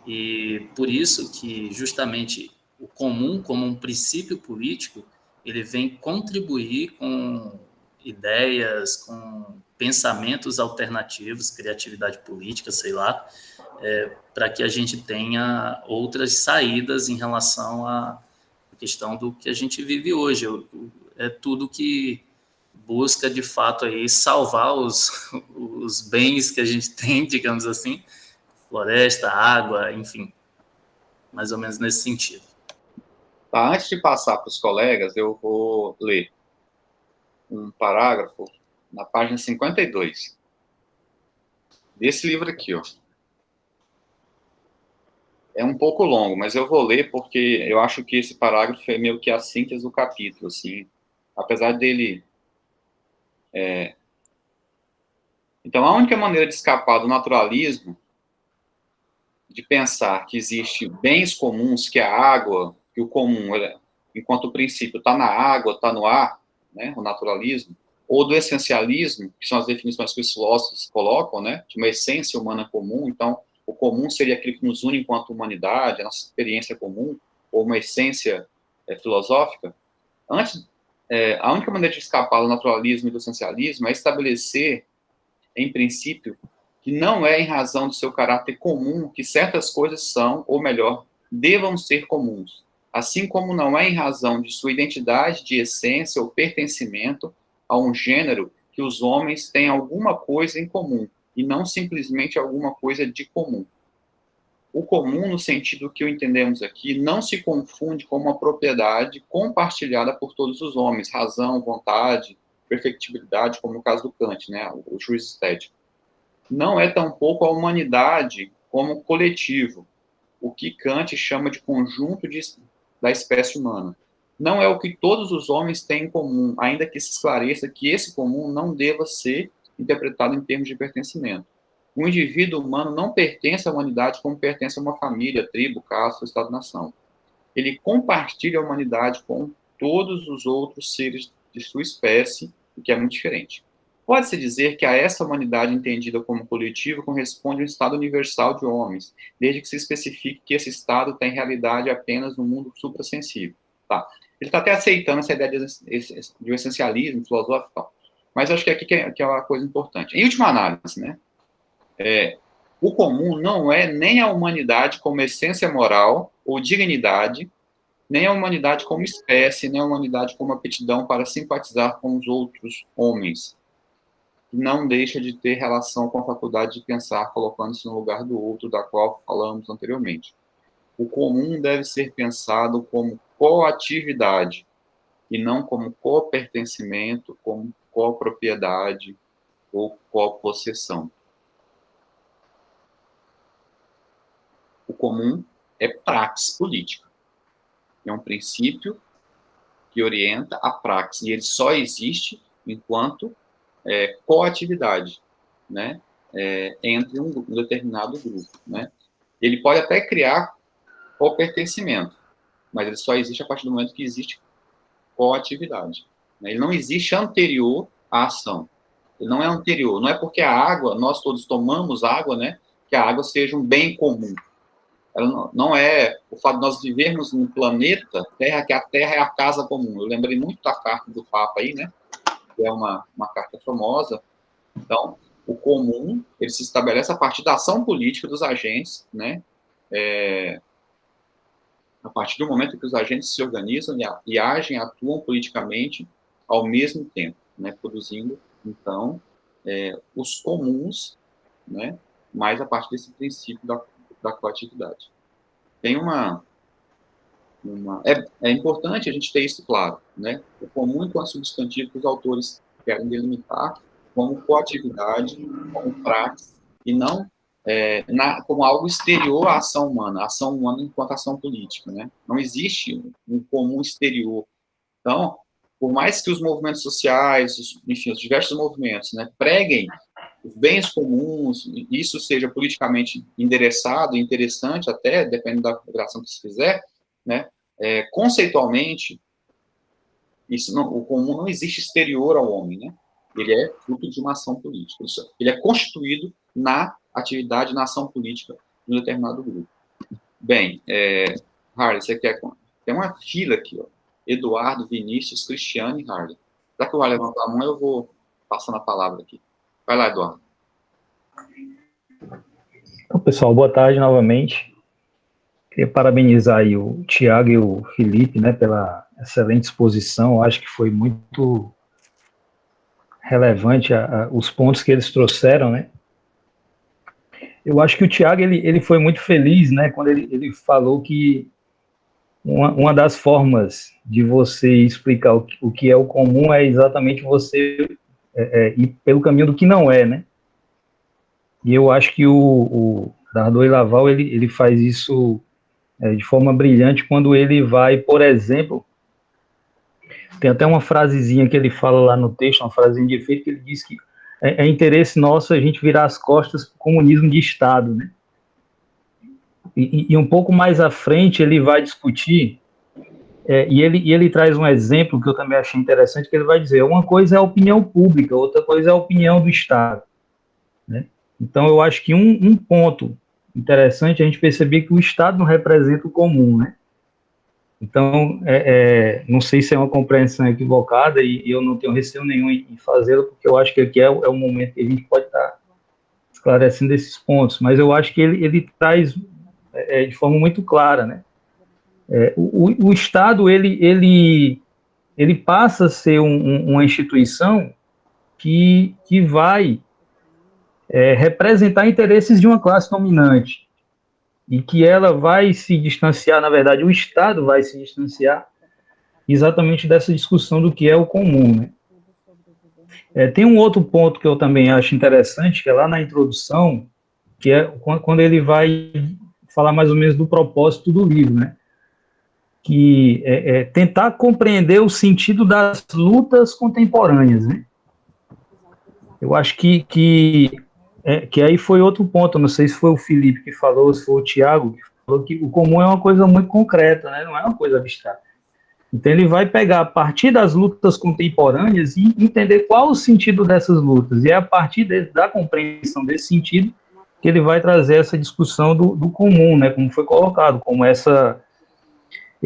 e por isso que justamente o comum, como um princípio político, ele vem contribuir com ideias, com pensamentos alternativos, criatividade política, sei lá, para que a gente tenha outras saídas em relação à questão do que a gente vive hoje. É tudo que busca, de fato, aí salvar os bens que a gente tem, digamos assim, floresta, água, enfim, mais ou menos nesse sentido. Tá, antes de passar para os colegas, eu vou ler um parágrafo na página 52 desse livro aqui, ó. É um pouco longo, mas eu vou ler porque eu acho que esse parágrafo é meio que a síntese do capítulo, assim, apesar dele... Então, a única maneira de escapar do naturalismo, de pensar que existe bens comuns, que a água, que o comum, enquanto o princípio está na água, está no ar, né, o naturalismo, ou do essencialismo, que são as definições que os filósofos colocam, né, de uma essência humana comum. Então, o comum seria aquilo que nos une enquanto humanidade, a nossa experiência comum, ou uma essência filosófica. A única maneira de escapar do naturalismo e do essencialismo é estabelecer, em princípio, que não é em razão do seu caráter comum que certas coisas são, ou melhor, devam ser comuns, assim como não é em razão de sua identidade de essência ou pertencimento a um gênero que os homens têm alguma coisa em comum, e não simplesmente alguma coisa de comum. O comum, no sentido que o entendemos aqui, não se confunde com uma propriedade compartilhada por todos os homens, razão, vontade, perfectibilidade, como no caso do Kant, né, o juízo estético. Não é tampouco a humanidade como coletivo, o que Kant chama de conjunto da espécie humana. Não é o que todos os homens têm em comum, ainda que se esclareça que esse comum não deva ser interpretado em termos de pertencimento. O indivíduo humano não pertence à humanidade como pertence a uma família, tribo, caste, estado-nação. Ele compartilha a humanidade com todos os outros seres de sua espécie, o que é muito diferente. Pode-se dizer que a essa humanidade entendida como coletivo corresponde um estado universal de homens, desde que se especifique que esse estado tem realidade apenas no mundo suprassensível. Tá. Ele está até aceitando essa ideia de essencialismo filosófico e tal. Mas acho que aqui que é uma coisa importante. Em última análise, né, o comum não é nem a humanidade como essência moral ou dignidade, nem a humanidade como espécie, nem a humanidade como aptidão para simpatizar com os outros homens. Não deixa de ter relação com a faculdade de pensar, colocando-se no lugar do outro, da qual falamos anteriormente. o comum deve ser pensado como coatividade, e não como copertencimento, como copropriedade ou copossessão. O comum é praxis política. É um princípio que orienta a praxis, e ele só existe enquanto coatividade, né, entre um determinado grupo, né. Ele pode até criar copertencimento, mas ele só existe a partir do momento que existe coatividade, né. Ele não existe anterior à ação. Ele não é anterior. Não é porque a água, nós todos tomamos água, né, que a água seja um bem comum. Ela não é o fato de nós vivermos num planeta Terra, que a Terra é a casa comum. Eu lembrei muito da carta do Papa aí, né, que é uma carta famosa. Então, o comum, ele se estabelece a partir da ação política dos agentes, né, a partir do momento que os agentes se organizam e agem, atuam politicamente ao mesmo tempo, né, produzindo, então, os comuns, né, mas a partir desse princípio da coatividade. Tem é importante a gente ter isso claro, né? O comum enquanto substantivo que os autores querem delimitar como coatividade, como praxis, e não como algo exterior à ação humana, a ação humana enquanto ação política, né? Não existe um comum exterior. Então, por mais que os movimentos sociais, enfim, os diversos movimentos, né, preguem os bens comuns, isso seja politicamente endereçado, interessante até, dependendo da operação que se fizer, né, conceitualmente, o comum não existe exterior ao homem, né? Ele é fruto de uma ação política. Ele é constituído na atividade, na ação política de um determinado grupo. Bem, Harley, você quer... Tem uma fila aqui, ó. Eduardo, Vinícius, Cristiane e Harley. Já que o Harley levantou a mão, eu vou passando a palavra aqui. Vai lá, Eduardo. Então, pessoal, boa tarde novamente. Queria parabenizar aí o Tiago e o Felipe, né, pela excelente exposição. Acho que foi muito relevante os pontos que eles trouxeram, né. Eu acho que o Tiago, ele foi muito feliz, né, quando ele falou que uma das formas de você explicar o que é o comum é exatamente você ir pelo caminho do que não é, né. E eu acho que o Dardot e Laval, ele faz isso de forma brilhante quando ele vai, por exemplo, tem até uma frasezinha que ele fala lá no texto, uma frasezinha de efeito, que ele diz que é interesse nosso a gente virar as costas para o comunismo de Estado, né? E um pouco mais à frente ele vai discutir, e ele traz um exemplo que eu também achei interessante, que ele vai dizer, uma coisa é a opinião pública, outra coisa é a opinião do Estado, né? Então eu acho que um ponto interessante é a gente perceber que o Estado não representa o comum, né? Então, não sei se é uma compreensão equivocada e eu não tenho receio nenhum em fazê-lo, porque eu acho que aqui é o momento que a gente pode estar esclarecendo esses pontos, mas eu acho que ele traz de forma muito clara, né? O Estado, ele passa a ser uma instituição que vai representar interesses de uma classe dominante, e que ela vai se distanciar, na verdade, o Estado vai se distanciar exatamente dessa discussão do que é o comum, né? Tem um outro ponto que eu também acho interessante, que é lá na introdução, que é quando ele vai falar mais ou menos do propósito do livro, né? Que é tentar compreender o sentido das lutas contemporâneas, né? Eu acho que aí foi outro ponto, não sei se foi o Felipe que falou, se foi o Tiago que falou, que o comum é uma coisa muito concreta, né? Não é uma coisa abstrata. Então ele vai pegar a partir das lutas contemporâneas e entender qual o sentido dessas lutas, e é a partir da compreensão desse sentido que ele vai trazer essa discussão do comum, né? Como foi colocado, como esse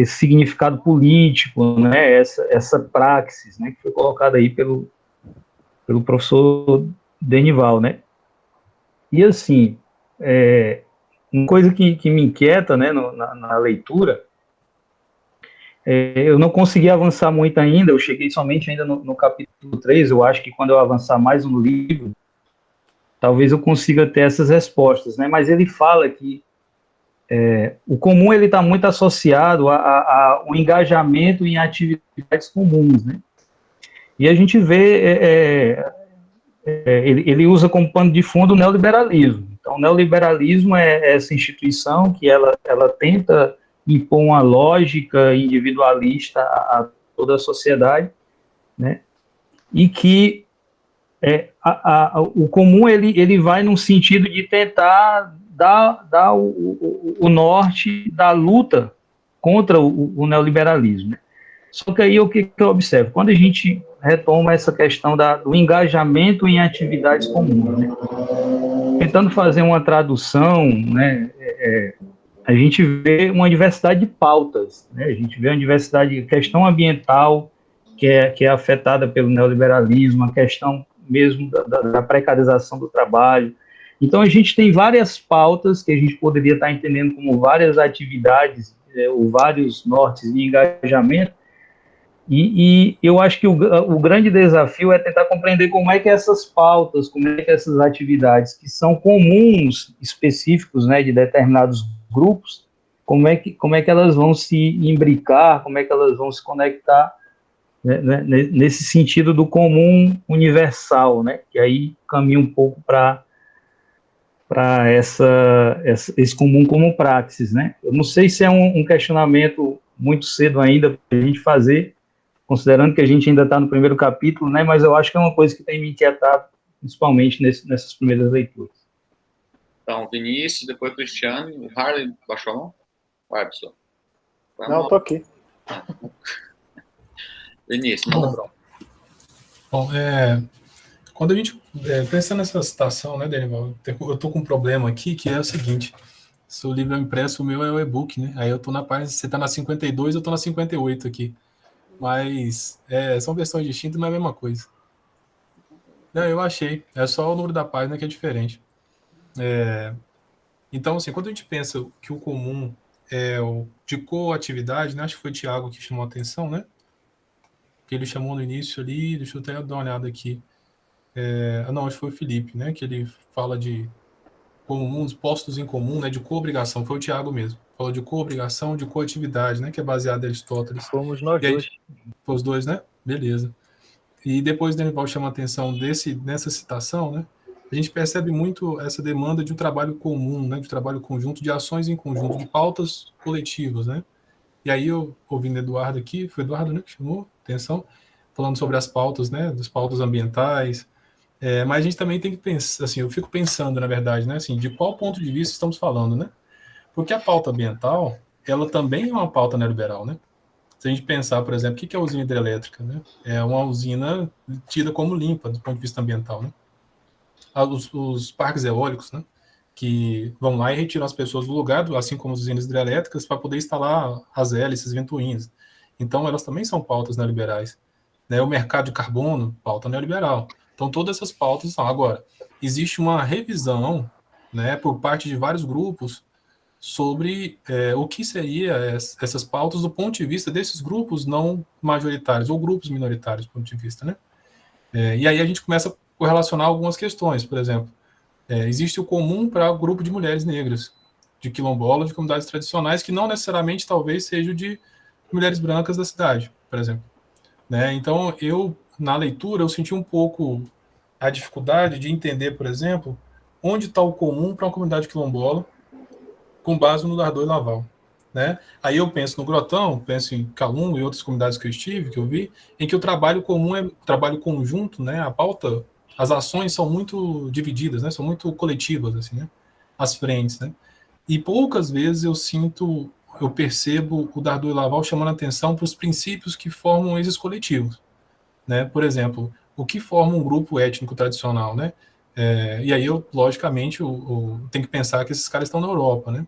significado político, né? Essa praxis, né? Que foi colocada aí pelo professor Denival, né? E assim, uma coisa que me inquieta, né, na leitura, eu não consegui avançar muito ainda, eu cheguei somente ainda no capítulo 3, eu acho que quando eu avançar mais no livro, talvez eu consiga ter essas respostas, né, mas ele fala que o comum ele está muito associado ao engajamento em atividades comuns, né? E a gente vê, ele usa como pano de fundo o neoliberalismo. Então, o neoliberalismo é essa instituição que ela tenta impor uma lógica individualista a toda a sociedade, né? E que o comum ele vai num sentido de tentar dar o norte da luta contra o neoliberalismo, né? Só que aí o que eu observo? Quando a gente retoma essa questão do engajamento em atividades comuns, né? Tentando fazer uma tradução, né? A gente vê uma diversidade de pautas, né? A gente vê uma diversidade de questão ambiental que é afetada pelo neoliberalismo, a questão mesmo da precarização do trabalho. Então, a gente tem várias pautas que a gente poderia estar entendendo como várias atividades ou vários nortes de engajamento, e eu acho que o grande desafio é tentar compreender como é que essas pautas, como é que essas atividades que são comuns, específicos, né, de determinados grupos, como é que elas vão se imbricar, como é que elas vão se conectar, né, nesse sentido do comum universal, né, que aí caminha um pouco para esse comum como praxis, né. Eu não sei se é um questionamento muito cedo ainda para a gente fazer, considerando que a gente ainda está no primeiro capítulo, né, mas eu acho que é uma coisa que tem me inquietado, principalmente nessas primeiras leituras. Então, Vinícius, depois Cristiano, o Harley baixou a mão? Vai, pessoal. Não, estou aqui. Vinícius, manda pronto. Bom, quando a gente, pensando nessa citação, né, Daniel, eu estou com um problema aqui, que é o seguinte, seu livro é impresso, o meu é o e-book, né, aí eu estou na página, você está na 52, eu estou na 58 aqui. Mas são versões distintas, mas é a mesma coisa. Não, eu achei. É só o número da página que é diferente. Então, assim, quando a gente pensa que o comum é o de coatividade, né? Acho que foi o Tiago que chamou a atenção, né? Que ele chamou no início ali, deixa eu até dar uma olhada aqui. Não, acho que foi o Felipe, né? Que ele fala de comuns, postos em comum, né? De co-obrigação. Foi o Tiago mesmo. Falou de co-obrigação, de coatividade, né? Que é baseado em Aristóteles. Fomos nós aí, dois. foi os dois, né? Beleza. E depois o Danival chama a atenção nessa citação, né? A gente percebe muito essa demanda de um trabalho comum, né? De trabalho conjunto, de ações em conjunto, de pautas coletivas, né? E aí eu ouvindo Eduardo aqui, foi Eduardo, né, que chamou atenção, falando sobre as pautas, né? Das pautas ambientais. Mas a gente também tem que pensar, assim, eu fico pensando, na verdade, né? Assim, de qual ponto de vista estamos falando, né? Porque a pauta ambiental, ela também é uma pauta neoliberal, né? Se a gente pensar, por exemplo, o que é a usina hidrelétrica, né? É uma usina tida como limpa do ponto de vista ambiental, né? Os parques eólicos, né? Que vão lá e retiram as pessoas do lugar, assim como as usinas hidrelétricas, para poder instalar as hélices, ventoinhas. Então, elas também são pautas neoliberais. Né? O mercado de carbono, pauta neoliberal. Então, todas essas pautas são. Agora, existe uma revisão, né, por parte de vários grupos sobre o que seria essas pautas do ponto de vista desses grupos não majoritários ou grupos minoritários do ponto de vista, né? E aí a gente começa a correlacionar algumas questões, por exemplo, existe o comum para o grupo de mulheres negras, de quilombolas, de comunidades tradicionais, que não necessariamente talvez seja de mulheres brancas da cidade, por exemplo. Né? Então, na leitura, eu senti um pouco a dificuldade de entender, por exemplo, onde está o comum para uma comunidade quilombola, com base no Dardot e Laval. Né? Aí eu penso no Grotão, penso em Calum e outras comunidades que eu estive, que eu vi, em que o trabalho comum é o trabalho conjunto, né? A pauta, as ações são muito divididas, né? São muito coletivas, assim, né? As frentes, né? E poucas vezes eu percebo o Dardot e Laval chamando a atenção para os princípios que formam esses coletivos, né? Por exemplo, o que forma um grupo étnico tradicional, né? E aí logicamente, tem que pensar que esses caras estão na Europa, né?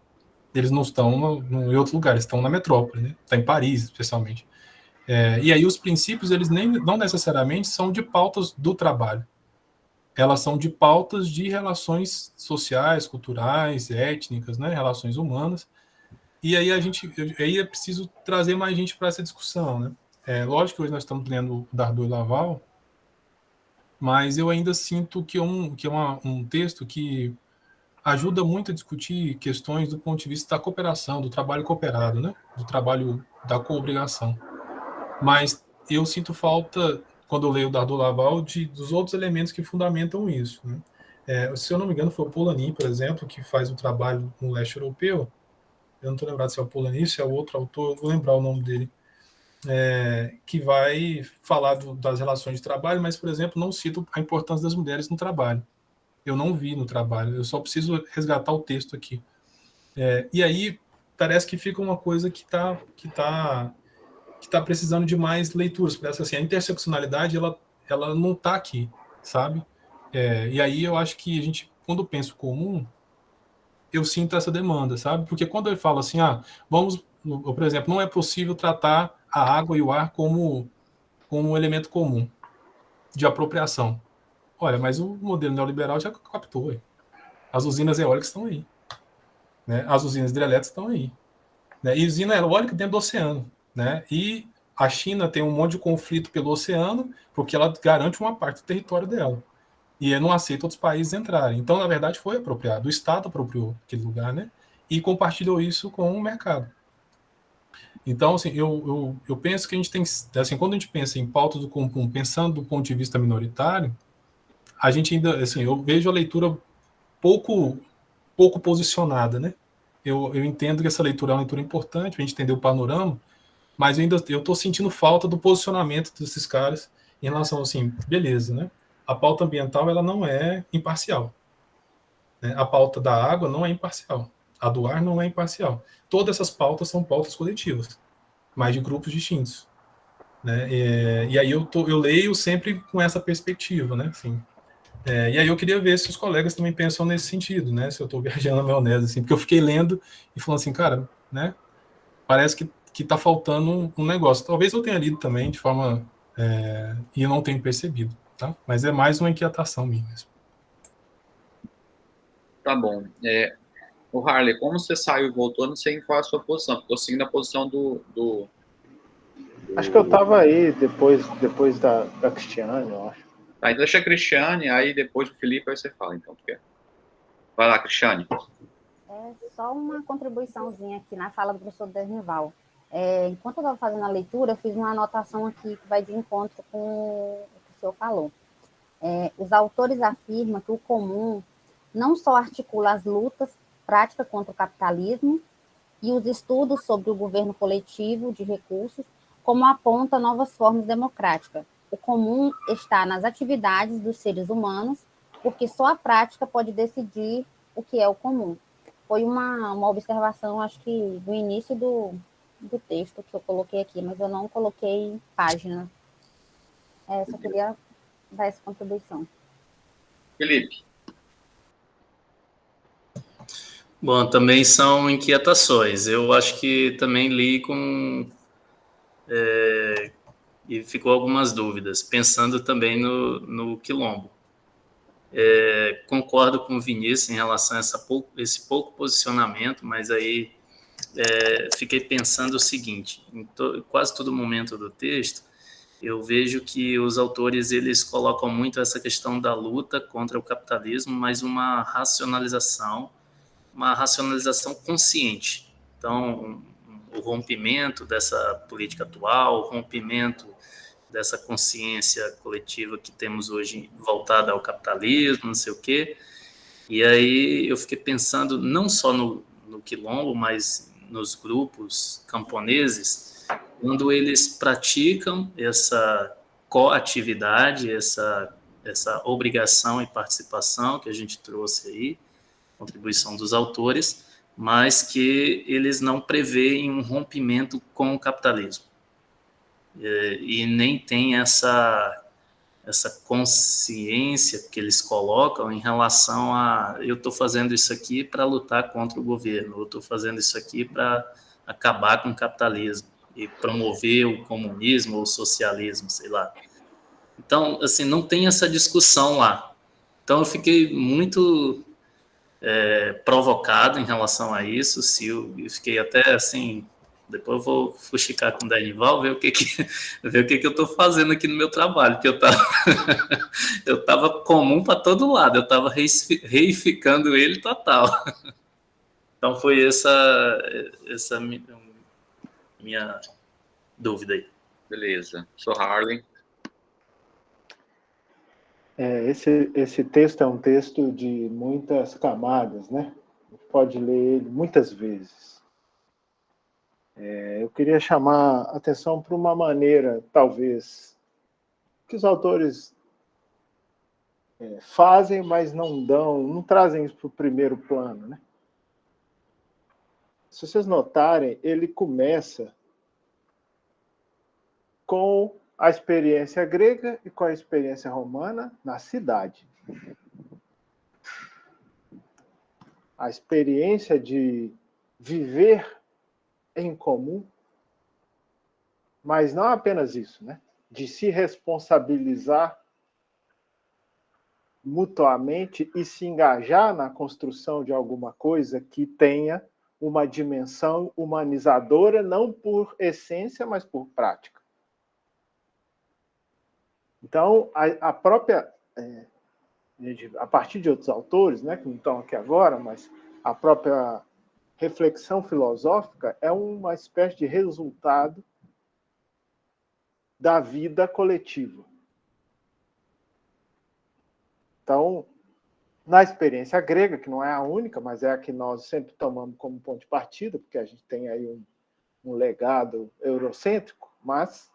Eles não estão em outro lugar, eles estão na metrópole, né? Está em Paris, especialmente. E aí os princípios, eles não necessariamente são de pautas do trabalho. Elas são de pautas de relações sociais, culturais, étnicas, né? Relações humanas. E aí aí é preciso trazer mais gente para essa discussão, né? Lógico que hoje nós estamos lendo o Dardot e Laval, mas eu ainda sinto que é um texto que ajuda muito a discutir questões do ponto de vista da cooperação, do trabalho cooperado, né? Do trabalho da coobrigação. Mas eu sinto falta, quando eu leio o Dardo Laval, dos outros elementos que fundamentam isso, né? Se eu não me engano, foi o Polanyi, por exemplo, que faz o trabalho no leste europeu. Eu não estou lembrado se é o Polanyi, se é o outro autor, eu vou lembrar o nome dele. Que vai falar das relações de trabalho, mas, por exemplo, não cito a importância das mulheres no trabalho. Eu não vi no trabalho, eu só preciso resgatar o texto aqui. E aí parece que fica uma coisa que tá precisando de mais leituras. Parece que assim, a interseccionalidade ela não está aqui, sabe? E aí eu acho que a gente, quando pensa o comum, eu sinto essa demanda, sabe? Porque quando ele fala assim, por exemplo, não é possível tratar a água e o ar como um elemento comum de apropriação. Olha, mas o modelo neoliberal já captou. As usinas eólicas estão aí. Né? As usinas hidrelétricas estão aí. Né? E usina eólica dentro do oceano. Né? E a China tem um monte de conflito pelo oceano porque ela garante uma parte do território dela. E não aceita outros países entrarem. Então, na verdade, foi apropriado. O Estado apropriou aquele lugar, né? E compartilhou isso com o mercado. Então, assim, eu penso que a gente tem, assim, quando a gente pensa em pautas do comum, pensando do ponto de vista minoritário, a gente ainda, assim, eu vejo a leitura pouco posicionada, né? Eu entendo que essa leitura é uma leitura importante, para a gente entender o panorama, mas eu estou sentindo falta do posicionamento desses caras em relação, assim, beleza, né? A pauta ambiental, ela não é imparcial. Né? A pauta da água não é imparcial. A do ar não é imparcial. Todas essas pautas são pautas coletivas, mas de grupos distintos. Né? E aí eu leio sempre com essa perspectiva, né? Assim, e aí eu queria ver se os colegas também pensam nesse sentido, né? Se eu estou viajando na maionese, assim, porque eu fiquei lendo e falando assim, cara, né? Parece que está faltando um negócio. Talvez eu tenha lido também de forma e eu não tenho percebido, tá? Mas é mais uma inquietação minha mesmo. Tá bom. O Harley, como você saiu e voltou, não sei qual é a sua posição. Estou seguindo a posição do... Acho que eu estava aí depois da Cristiane, eu acho. Tá, então deixa a Cristiane, aí depois o Felipe, aí você fala, então. Porque... Vai lá, Cristiane. Só uma contribuiçãozinha aqui na fala do professor Dernival. Enquanto eu estava fazendo a leitura, eu fiz uma anotação aqui que vai de encontro com o que o senhor falou. Os autores afirmam que o comum não só articula as lutas práticas contra o capitalismo e os estudos sobre o governo coletivo de recursos, como aponta novas formas democráticas. O comum está nas atividades dos seres humanos, porque só a prática pode decidir o que é o comum. Foi uma observação, acho que do início do texto que eu coloquei aqui, mas eu não coloquei página. Só queria dar essa contribuição. Felipe. Bom, também são inquietações. Eu acho que também li com... e ficou algumas dúvidas, pensando também no quilombo. Concordo com o Vinícius em relação a esse pouco posicionamento, mas aí fiquei pensando o seguinte, em quase todo momento do texto, eu vejo que os autores eles colocam muito essa questão da luta contra o capitalismo, mas uma racionalização consciente. Então, o rompimento dessa política atual, o rompimento dessa consciência coletiva que temos hoje voltada ao capitalismo, não sei o quê. E aí eu fiquei pensando não só no quilombo, mas nos grupos camponeses, quando eles praticam essa coatividade, essa obrigação e participação que a gente trouxe aí, contribuição dos autores, mas que eles não preveem um rompimento com o capitalismo. E nem tem essa consciência que eles colocam em relação a eu estou fazendo isso aqui para lutar contra o governo, eu estou fazendo isso aqui para acabar com o capitalismo e promover o comunismo ou o socialismo, sei lá. Então, assim, não tem essa discussão lá. Então, eu fiquei muito provocado em relação a isso, eu fiquei até, assim, Depois eu vou fuxicar com o Denival, ver o que eu estou fazendo aqui no meu trabalho, que eu tava comum para todo lado, eu estava reificando ele total. Então foi essa minha dúvida aí. Beleza. Sou Harley. Esse texto é um texto de muitas camadas, né? Pode ler ele muitas vezes. Eu queria chamar a atenção para uma maneira, talvez, que os autores fazem, mas não trazem isso para o primeiro plano, né? Se vocês notarem, ele começa com a experiência grega e com a experiência romana na cidade. A experiência de viver em comum, mas não apenas isso, né? De se responsabilizar mutuamente e se engajar na construção de alguma coisa que tenha uma dimensão humanizadora, não por essência, mas por prática. Então, a própria, a partir de outros autores, né, que não estão aqui agora, mas a própria reflexão filosófica é uma espécie de resultado da vida coletiva. Então, na experiência grega, que não é a única, mas é a que nós sempre tomamos como ponto de partida, porque a gente tem aí um legado eurocêntrico, mas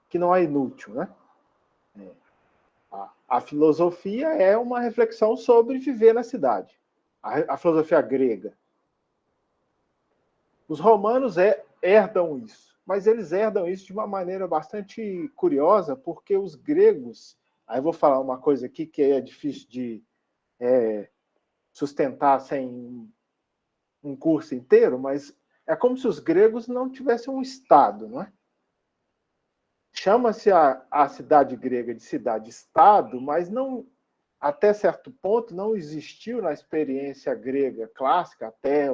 que não é inútil, né? A filosofia é uma reflexão sobre viver na cidade. A filosofia grega. Os romanos herdam isso, mas eles herdam isso de uma maneira bastante curiosa, porque os gregos... Aí eu vou falar uma coisa aqui que é difícil de sustentar sem um curso inteiro, mas é como se os gregos não tivessem um Estado, não é? Chama-se a cidade grega de cidade-estado, mas não, até certo ponto não existiu na experiência grega clássica, até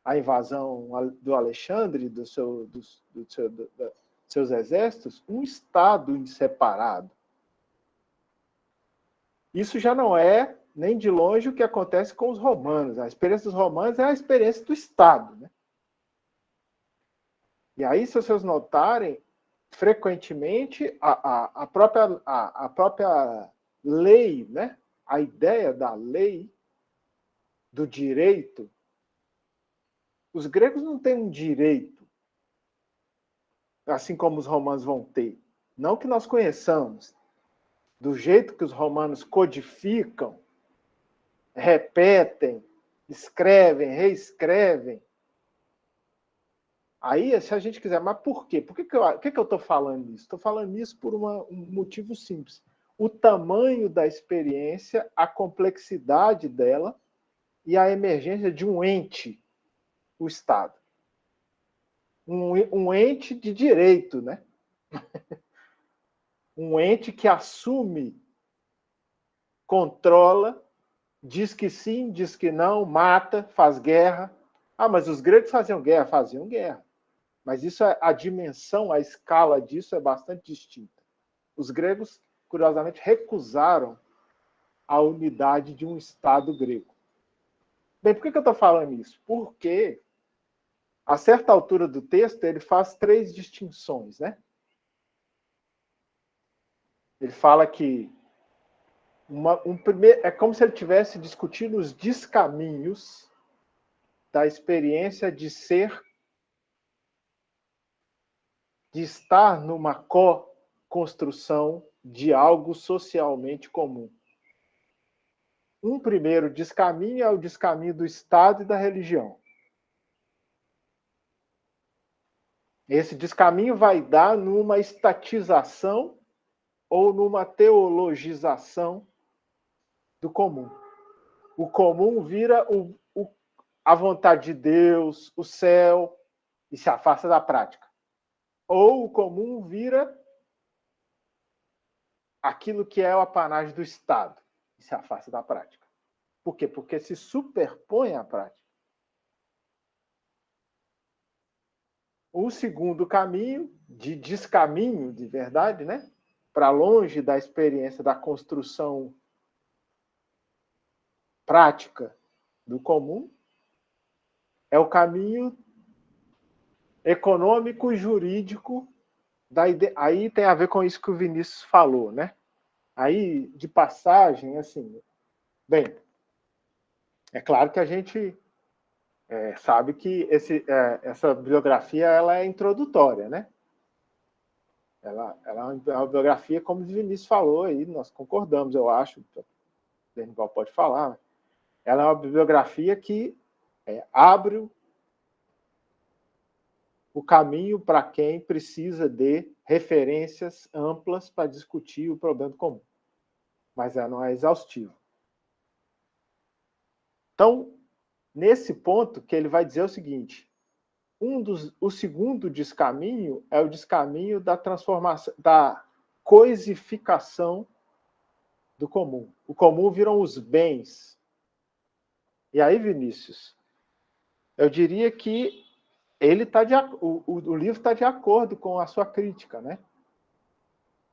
a invasão do Alexandre, dos seus exércitos, um Estado separado. Isso já não é nem de longe o que acontece com os romanos. A experiência dos romanos é a experiência do Estado, né? E aí, se vocês notarem, frequentemente a própria lei, né? A ideia da lei, do direito, os gregos não têm um direito, assim como os romanos vão ter. Não que nós conheçamos. Do jeito que os romanos codificam, repetem, escrevem, reescrevem. Aí, se a gente quiser, mas por quê? Por que eu estou falando isso? Estou falando isso por um motivo simples. O tamanho da experiência, a complexidade dela e a emergência de um ente, o Estado. Um ente de direito, né? Um ente que assume, controla, diz que sim, diz que não, mata, faz guerra. Ah, mas os gregos faziam guerra. Mas isso, a dimensão, a escala disso é bastante distinta. Os gregos, curiosamente, recusaram a unidade de um Estado grego. Bem, por que eu estou falando isso? Porque, a certa altura do texto, ele faz 3 distinções, né? Ele fala que é como se ele estivesse discutindo os descaminhos da experiência de ser, de estar numa co-construção de algo socialmente comum. Um primeiro descaminho é o descaminho do Estado e da religião. Esse descaminho vai dar numa estatização ou numa teologização do comum. O comum vira a vontade de Deus, o céu, e se afasta da prática. Ou o comum vira aquilo que é o apanagem do Estado, e se afasta da prática. Por quê? Porque se superpõe à prática. o segundo caminho, de descaminho, de verdade, né? Para longe da experiência da construção prática do comum, é o caminho econômico e jurídico. Aí tem a ver com isso que o Vinícius falou, né? Aí, de passagem, assim, bem, é claro que a gente sabe que essa bibliografia ela é introdutória, né? Ela é uma bibliografia, como o Vinícius falou, aí nós concordamos, eu acho, o Denival pode falar. Ela é uma bibliografia que abre o caminho para quem precisa de referências amplas para discutir o problema comum. Mas ela não é exaustiva. Então, nesse ponto, que ele vai dizer o seguinte: o segundo descaminho é o descaminho da transformação, da coisificação do comum. O comum viram os bens. E aí, Vinícius, eu diria que o livro está de acordo com a sua crítica, né?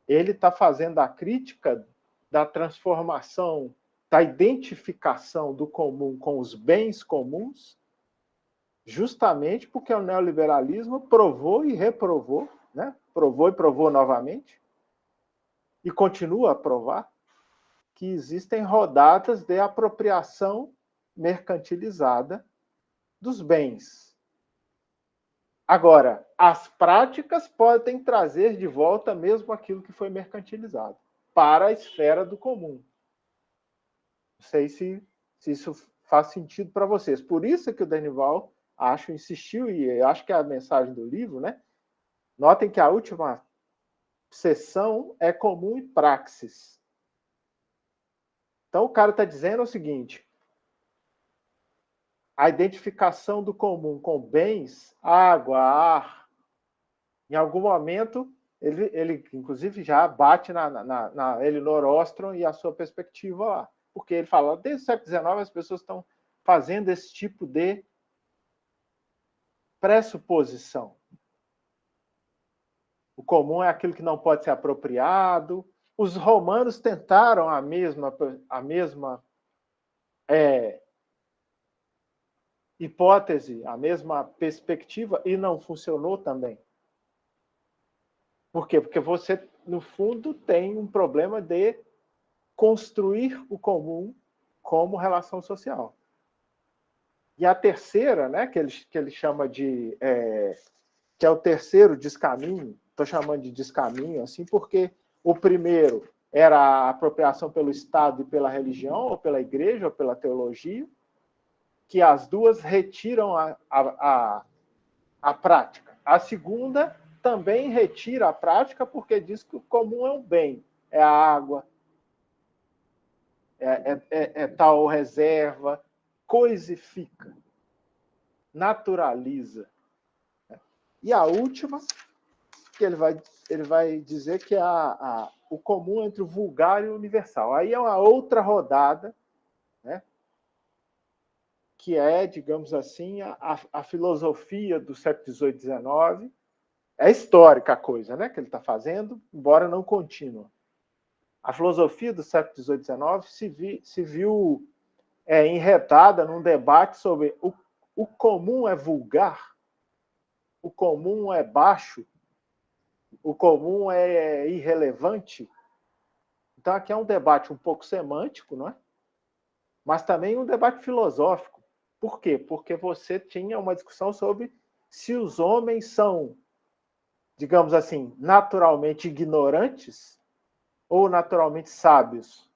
Ele está fazendo a crítica da transformação, da identificação do comum com os bens comuns, justamente porque o neoliberalismo provou e reprovou, né? Provou e provou novamente, e continua a provar, que existem rodadas de apropriação mercantilizada dos bens. Agora, as práticas podem trazer de volta mesmo aquilo que foi mercantilizado para a esfera do comum. Não sei se isso faz sentido para vocês. Por isso que o Denival, insistiu, e eu acho que é a mensagem do livro, né? Notem que a última seção é comum e praxis. Então, o cara está dizendo o seguinte: a identificação do comum com bens, água, ar, em algum momento, ele inclusive já bate na Elinor Ostrom e a sua perspectiva lá. Porque ele fala, desde o século XIX as pessoas estão fazendo esse tipo de pressuposição. O comum é aquilo que não pode ser apropriado. Os romanos tentaram a mesma hipótese, a mesma perspectiva, e não funcionou também. Por quê? Porque você, no fundo, tem um problema de construir o comum como relação social. E a terceira, né, que ele chama de... que é o terceiro descaminho, estou chamando de descaminho, assim, porque o primeiro era a apropriação pelo Estado e pela religião, ou pela igreja, ou pela teologia, que as duas retiram a prática. A segunda também retira a prática porque diz que o comum é um bem, é a água, tal reserva, coisifica, naturaliza. E a última, que ele vai dizer que é o comum entre o vulgar e o universal. Aí é uma outra rodada, né? Que é, digamos assim, a filosofia do século XVIII e XIX. É histórica a coisa, né, que ele está fazendo, embora não contínua. A filosofia do século XVIII e XIX se viu enredada num debate sobre o comum é vulgar, o comum é baixo, o comum é irrelevante. Então, aqui é um debate um pouco semântico, não é? Mas também um debate filosófico. Por quê? Porque você tinha uma discussão sobre se os homens são, digamos assim, naturalmente ignorantes ou naturalmente sábios.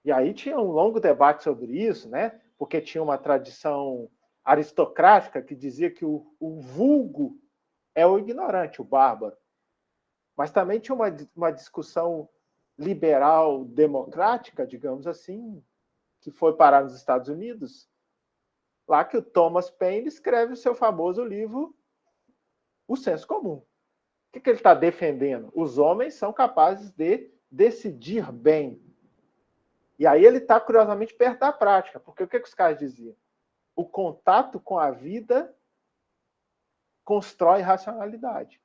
E aí tinha um longo debate sobre isso, né? Porque tinha uma tradição aristocrática que dizia que o vulgo é o ignorante, o bárbaro. Mas também tinha uma discussão liberal democrática, digamos assim, que foi parar nos Estados Unidos, lá que o Thomas Paine escreve o seu famoso livro O Senso Comum. O que ele está defendendo? Os homens são capazes de decidir bem. E aí ele está, curiosamente, perto da prática, porque o que os caras diziam? O contato com a vida constrói racionalidade.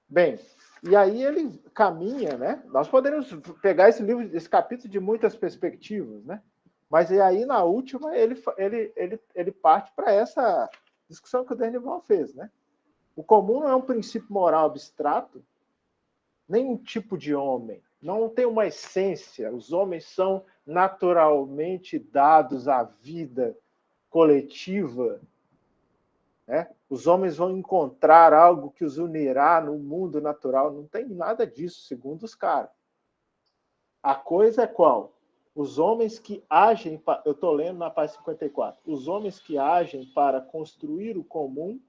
Bem, e aí ele caminha, né? Nós podemos pegar esse livro, esse capítulo de muitas perspectivas, né? Mas aí na última ele parte para essa discussão que o Dernival fez, né? O comum não é um princípio moral abstrato, nem um tipo de homem, não tem uma essência. Os homens são naturalmente dados à vida coletiva, né? Os homens vão encontrar algo que os unirá no mundo natural. Não tem nada disso, segundo os caras. A coisa é qual? Os homens que agem, eu estou lendo na página 54, os homens que agem para construir o comum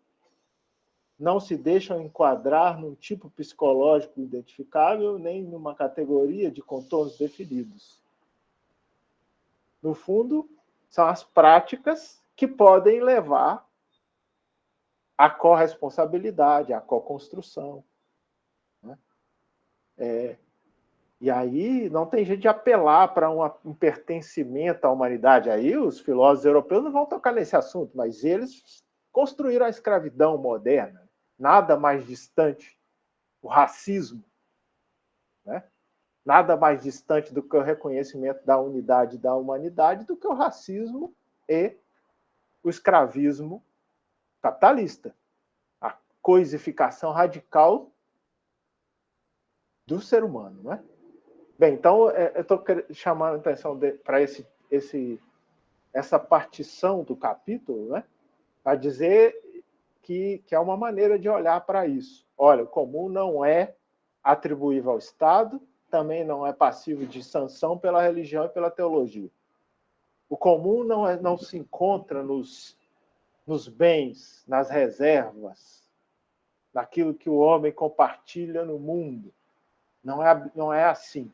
não se deixam enquadrar num tipo psicológico identificável, nem numa categoria de contornos definidos. No fundo, são as práticas que podem levar à corresponsabilidade, à co-construção, né? E aí não tem jeito de apelar para um pertencimento à humanidade. Aí os filósofos europeus não vão tocar nesse assunto, mas eles construíram a escravidão moderna, nada mais distante, o racismo, né? Nada mais distante do que o reconhecimento da unidade da humanidade do que o racismo e o escravismo capitalista. A coisificação radical do ser humano, né? Bem, então eu estou chamando a atenção para essa partição do capítulo, né? Para dizer que é uma maneira de olhar para isso. Olha, o comum não é atribuível ao Estado, também não é passivo de sanção pela religião e pela teologia. O comum não se encontra nos bens, nas reservas, naquilo que o homem compartilha no mundo. Não é assim.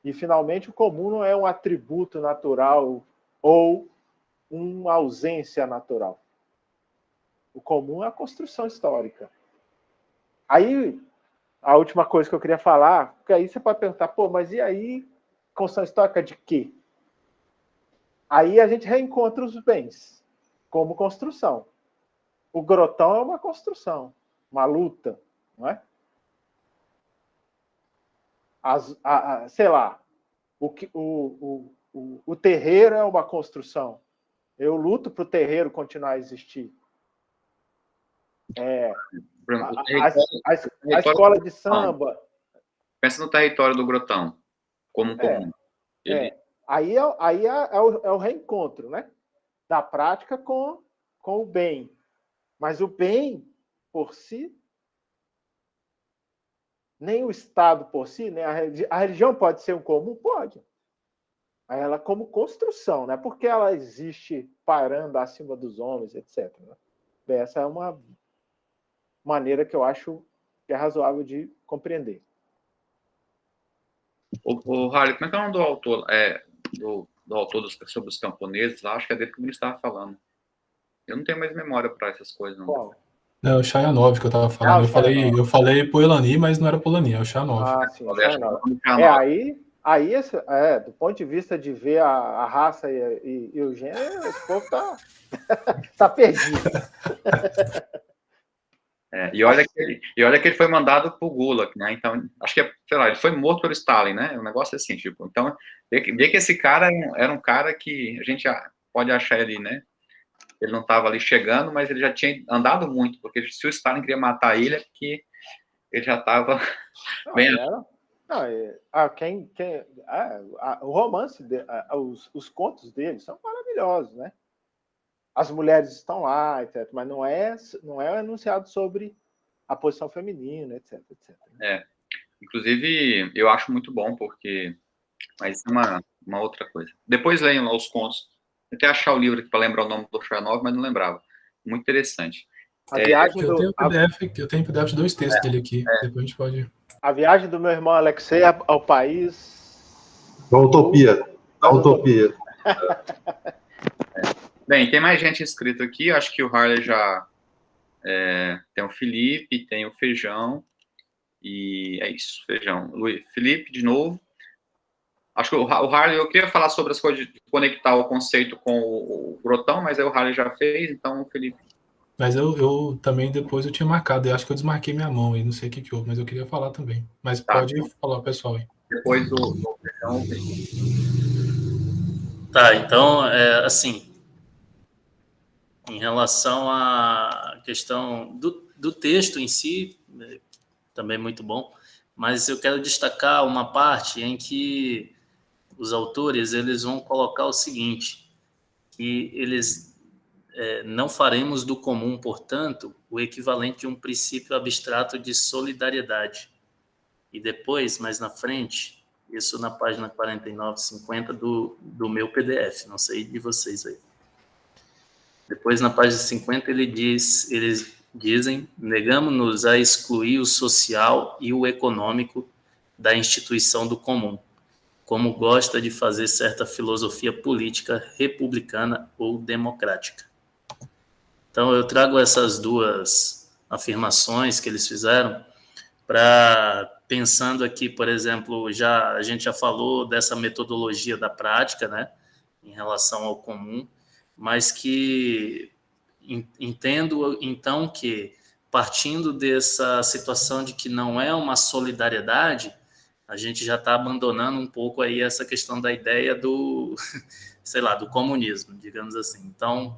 E, finalmente, o comum não é um atributo natural ou uma ausência natural. O comum é a construção histórica. Aí, a última coisa que eu queria falar, porque aí você pode perguntar, mas e aí, construção histórica de quê? Aí a gente reencontra os bens como construção. O grotão é uma construção, uma luta, não é? Sei lá, o terreiro é uma construção. Eu luto para o terreiro continuar a existir. A escola de samba. Pensa no território do grotão, como comum. Aí é o reencontro, né? Da prática com o bem. Mas o bem, por si, nem o Estado por si, nem a religião pode ser um comum? Pode. Ela como construção, né? Porque ela existe parando acima dos homens, etc. Né? Essa é uma maneira que eu acho que é razoável de compreender. O Harley, como é que é o nome do autor? Do autor sobre os camponeses? Acho que é dele que ele estava falando. Eu não tenho mais memória para essas coisas, não. Qual? Não, o Shayanov que eu estava falando. Eu falei Poelani, mas não era Poelani, é o Shayanov. Ah, sim, o Shayanov. Aí do ponto de vista de ver a raça e o gênero, esse povo tá perdido. E olha que ele foi mandado pro Gulag, né? Então, acho que, sei lá, ele foi morto pelo Stalin, né? Um negócio assim, tipo. Então, vê que esse cara era um cara que a gente pode achar ele, né? Ele não estava ali chegando, mas ele já tinha andado muito, porque se o Stalin queria matar ele, é porque ele já estava bem... o romance, os contos dele são maravilhosos, né? As mulheres estão lá, etc. Mas não é anunciado sobre a posição feminina, etc. Inclusive, eu acho muito bom, porque... Mas é uma outra coisa. Depois leiam lá os contos. Eu até achar o livro aqui para lembrar o nome do Shayanov, mas não lembrava. Muito interessante. Eu tenho PDF de 2 textos dele aqui. Depois a gente pode... A viagem do meu irmão Alexei ao país... Da utopia. Bem, tem mais gente inscrito aqui. Acho que o Harley já... tem o Felipe, tem o Feijão. E é isso, Feijão. Felipe, de novo. Acho que o Harley, eu queria falar sobre as coisas de conectar o conceito com o Grotão, mas aí o Harley já fez, então, Felipe. Mas eu também, depois eu tinha marcado, eu acho que eu desmarquei minha mão aí, não sei o que houve, mas eu queria falar também. Mas Tá, pode então, falar, pessoal, aí. depois do Feijão. Tá, então, assim, em relação à questão do texto em si, também muito bom, mas eu quero destacar uma parte em que os autores eles vão colocar o seguinte, que eles não faremos do comum, portanto, o equivalente de um princípio abstrato de solidariedade. E depois, mais na frente, isso na página 49, 50 do meu PDF, não sei de vocês aí. Depois, na página 50, eles dizem: negamos-nos a excluir o social e o econômico da instituição do comum, como gosta de fazer certa filosofia política republicana ou democrática. Então, eu trago essas duas afirmações que eles fizeram para, pensando aqui, por exemplo, a gente já falou dessa metodologia da prática, né, em relação ao comum, mas que entendo, então, que partindo dessa situação de que não é uma solidariedade, a gente já está abandonando um pouco aí essa questão da ideia do, sei lá, do comunismo, digamos assim. Então,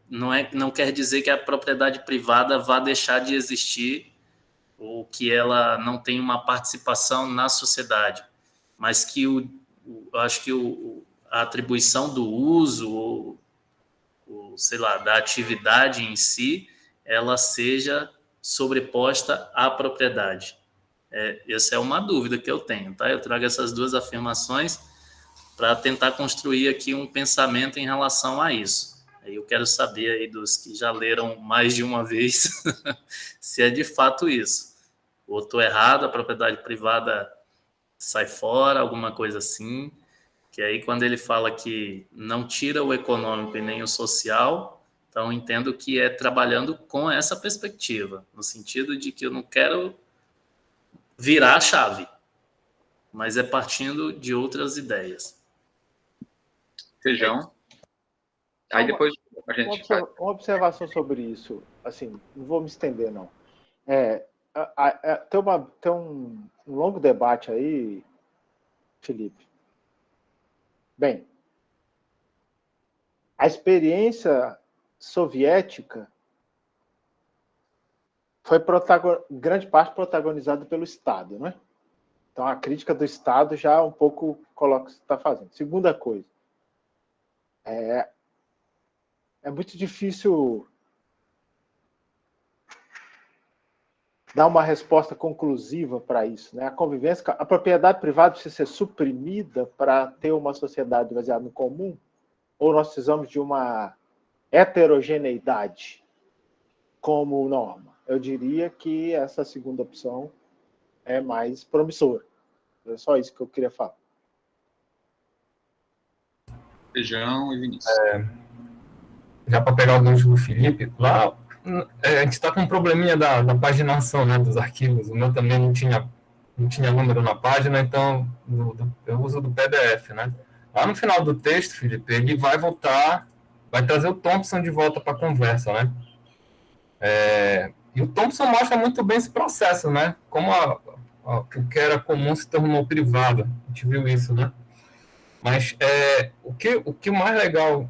não quer dizer que a propriedade privada vá deixar de existir ou que ela não tem uma participação na sociedade, mas que eu acho que a atribuição do uso, ou sei lá, da atividade em si, ela seja sobreposta à propriedade. Essa é uma dúvida que eu tenho, tá? Eu trago essas duas afirmações para tentar construir aqui um pensamento em relação a isso. Eu quero saber aí dos que já leram mais de uma vez se é de fato isso. Ou estou errado, a propriedade privada sai fora, alguma coisa assim. Que aí quando ele fala que não tira o econômico e nem o social, então entendo que é trabalhando com essa perspectiva, no sentido de que eu não quero virar a chave, mas é partindo de outras ideias. Feijão. Aí depois a gente... Uma observação sobre isso, assim, não vou me estender, não. Tem um longo debate aí, Felipe. Bem, a experiência soviética foi grande parte protagonizada pelo Estado, né? Então a crítica do Estado já um pouco coloca o que você está fazendo. Segunda coisa, é muito difícil dar uma resposta conclusiva para isso, né? A convivência, a propriedade privada precisa ser suprimida para ter uma sociedade baseada no comum, ou nós precisamos de uma heterogeneidade como norma? Eu diria que essa segunda opção é mais promissora. É só isso que eu queria falar. Feijão e Vinícius. Já para pegar o gancho do Felipe, lá a gente está com um probleminha da paginação, né, dos arquivos. O meu também não tinha número na página, então eu uso do PDF, né? Lá no final do texto, Felipe, ele vai trazer o Thompson de volta para a conversa, né? E o Thompson mostra muito bem esse processo, né? Como o que era comum se tornou privado. A gente viu isso, né? Mas o que mais legal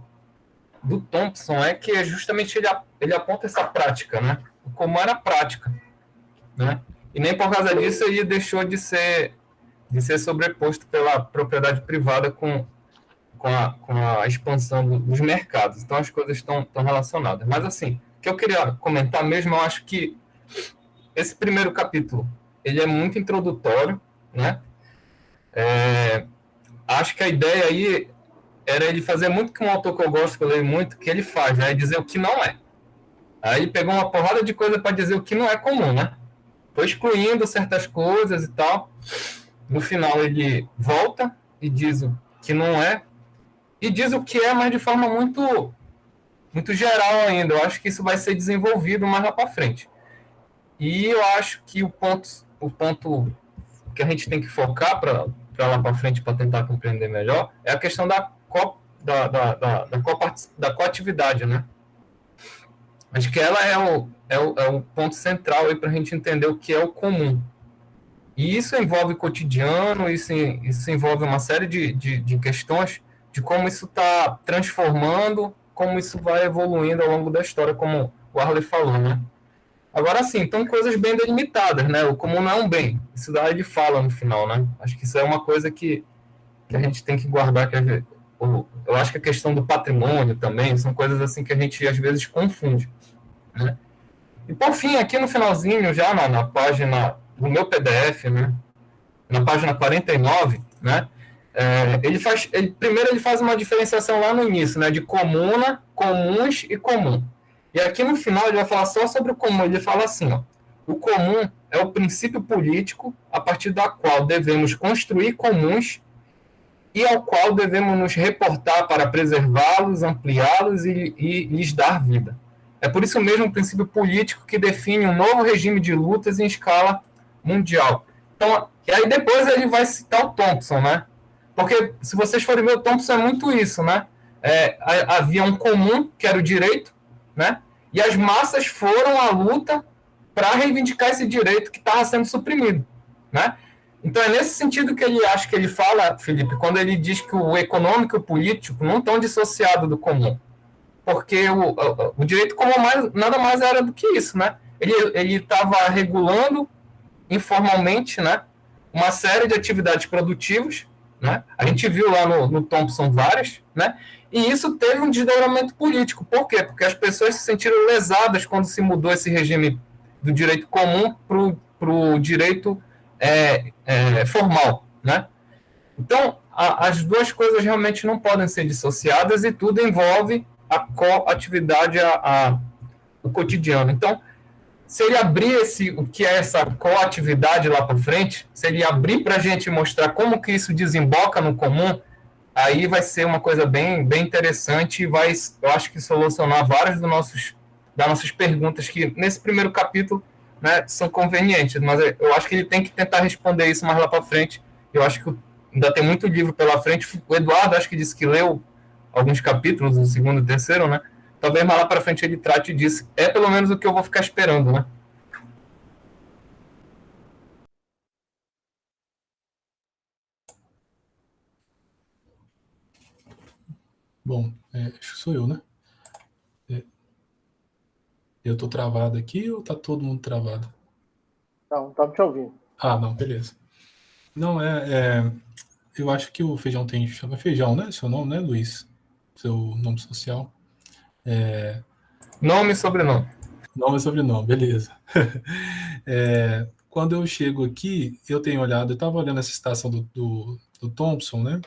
do Thompson é que justamente ele aponta essa prática, né? Como era prática, né? E nem por causa disso ele deixou de ser sobreposto pela propriedade privada com a expansão dos mercados. Então as coisas estão relacionadas. Mas assim, o que eu queria comentar mesmo, eu acho que esse primeiro capítulo ele é muito introdutório, né? Acho que a ideia aí era ele fazer muito que um autor que eu gosto, que eu leio muito, que ele faz, né? Dizer o que não é. Aí ele pegou uma porrada de coisa para dizer o que não é comum, né? Foi excluindo certas coisas e tal. No final ele volta e diz o que não é, e diz o que é, mas de forma muito, muito geral ainda. Eu acho que isso vai ser desenvolvido mais lá para frente. E eu acho que o ponto que a gente tem que focar para para lá para frente para tentar compreender melhor, é a questão da coatividade, né? Acho que ela é o ponto central para a gente entender o que é o comum. E isso envolve o cotidiano, isso envolve uma série de questões de como isso está transformando, como isso vai evoluindo ao longo da história, como o Arley falou, né? Agora, sim, estão coisas bem delimitadas, né? O comum não é um bem. Isso daí ele fala no final, né? Acho que isso é uma coisa que a gente tem que guardar. Eu acho que a questão do patrimônio também são coisas assim que a gente, às vezes, confunde, né? E, por fim, aqui no finalzinho, já na página do meu PDF, né? Na página 49, né? Primeiro ele faz uma diferenciação lá no início, né? De comuna, comuns e comum. E aqui no final ele vai falar só sobre o comum. Ele fala assim, ó, o comum é o princípio político a partir da qual devemos construir comuns e ao qual devemos nos reportar para preservá-los, ampliá-los e lhes dar vida. É por isso mesmo o princípio político que define um novo regime de lutas em escala mundial. Então, e aí depois ele vai citar o Thompson, né? Porque se vocês forem ver, o Thompson é muito isso, né? Havia um comum, que era o direito, né? E as massas foram à luta para reivindicar esse direito que estava sendo suprimido, né? Então é nesse sentido que ele acha que ele fala, Felipe, quando ele diz que o econômico e o político não estão dissociados do comum, porque o direito comum nada mais era do que isso, né? Ele estava regulando informalmente, né, uma série de atividades produtivas, né? A gente viu lá no Thompson várias, né? E isso teve um desdobramento político. Por quê? Porque as pessoas se sentiram lesadas quando se mudou esse regime do direito comum para o direito formal, né? Então, as duas coisas realmente não podem ser dissociadas e tudo envolve a coatividade, o cotidiano. Então, se ele abrir o que é essa coatividade lá para frente, se ele abrir para a gente mostrar como que isso desemboca no comum, aí vai ser uma coisa bem, bem interessante e vai, eu acho que solucionar várias das nossas perguntas que nesse primeiro capítulo, né, são convenientes, mas eu acho que ele tem que tentar responder isso mais lá para frente. Eu acho que ainda tem muito livro pela frente. O Eduardo acho que disse que leu alguns capítulos, o segundo e o terceiro, né? Talvez mais lá para frente ele trate disso. É pelo menos o que eu vou ficar esperando, né? Bom, acho que sou eu, né? Eu tô travado aqui ou tá todo mundo travado? Não, estava te ouvindo. Ah, não, beleza. Não, eu acho que o Feijão chama Feijão, né? Seu nome, né, Luiz? Seu nome social. Nome e sobrenome. Nome e sobrenome, beleza. Quando eu chego aqui, eu tenho olhado, eu estava olhando essa citação do Thompson, né?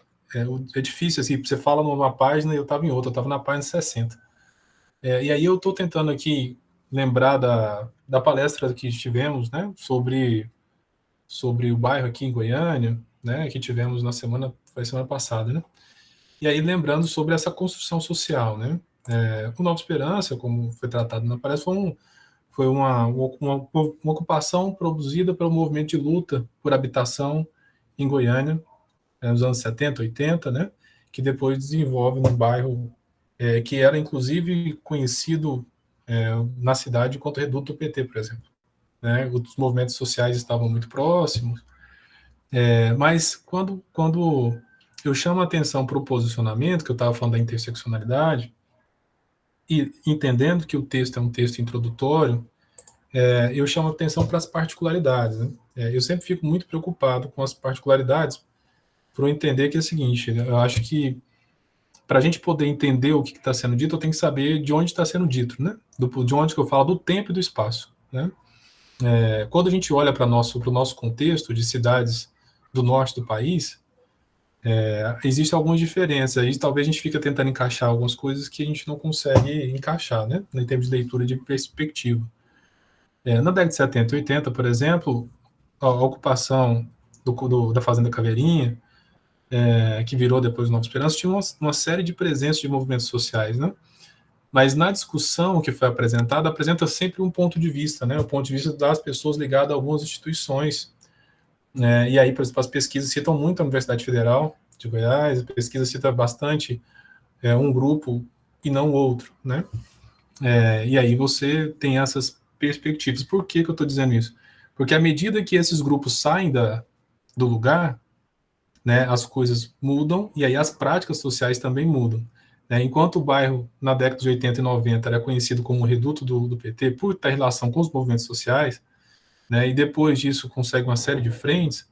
É difícil, assim, você fala numa página e eu estava em outra, eu estava na página 60. E aí eu estou tentando aqui lembrar da palestra que tivemos, né? Sobre o bairro aqui em Goiânia, né? Que tivemos foi semana passada, né? E aí lembrando sobre essa construção social, né? O Nova Esperança, como foi tratado na palestra, foi uma ocupação produzida pelo movimento de luta por habitação em Goiânia, nos anos 70, 80, né? Que depois desenvolve num bairro que era, inclusive, conhecido na cidade quanto reduto do PT, por exemplo. Né? Os movimentos sociais estavam muito próximos, mas quando eu chamo a atenção para o posicionamento, que eu estava falando da interseccionalidade, e entendendo que o texto é um texto introdutório, eu chamo a atenção para as particularidades. Né? Eu sempre fico muito preocupado com as particularidades, para eu entender que é o seguinte, eu acho que para a gente poder entender o que está sendo dito, eu tenho que saber de onde está sendo dito, né? De onde que eu falo, do tempo e do espaço. Né? Quando a gente olha para o nosso contexto de cidades do norte do país, existem algumas diferenças. Aí talvez a gente fique tentando encaixar algumas coisas que a gente não consegue encaixar, né? Em termos de leitura de perspectiva. Na década de 70 e 80, por exemplo, a ocupação da Fazenda Caveirinha, que virou depois Nova Esperança, tinha uma série de presenças de movimentos sociais, né? Mas na discussão que foi apresentada, apresenta sempre um ponto de vista, né? O ponto de vista das pessoas ligadas a algumas instituições E aí, por exemplo, as pesquisas citam muito a Universidade Federal de Goiás, a pesquisa cita bastante um grupo e não outro, né? E aí você tem essas perspectivas. Por que eu estou dizendo isso? Porque à medida que esses grupos saem do lugar, né, as coisas mudam e aí as práticas sociais também mudam. Né? Enquanto o bairro, na década de 80 e 90, era conhecido como o reduto do PT por ter relação com os movimentos sociais, né, e depois disso consegue uma série de frentes,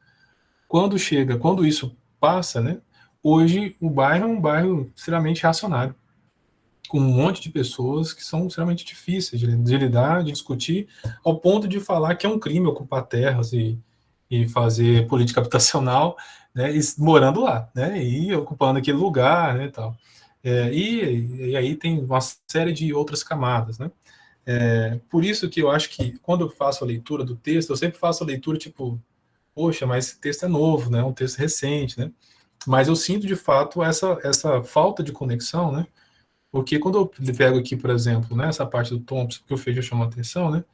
quando isso passa, né, hoje o bairro é um bairro extremamente reacionário, com um monte de pessoas que são extremamente difíceis de lidar, de discutir, ao ponto de falar que é um crime ocupar terras e fazer política habitacional, né, e morando lá, né, e ocupando aquele lugar, né, e tal. E aí tem uma série de outras camadas, né. Por isso que eu acho que quando eu faço a leitura do texto, eu sempre faço a leitura tipo, poxa, mas esse texto é novo, né, um texto recente, né, mas eu sinto de fato essa falta de conexão, né, porque quando eu pego aqui, por exemplo, né, essa parte do Thompson, que o Feijó chamou a atenção, né,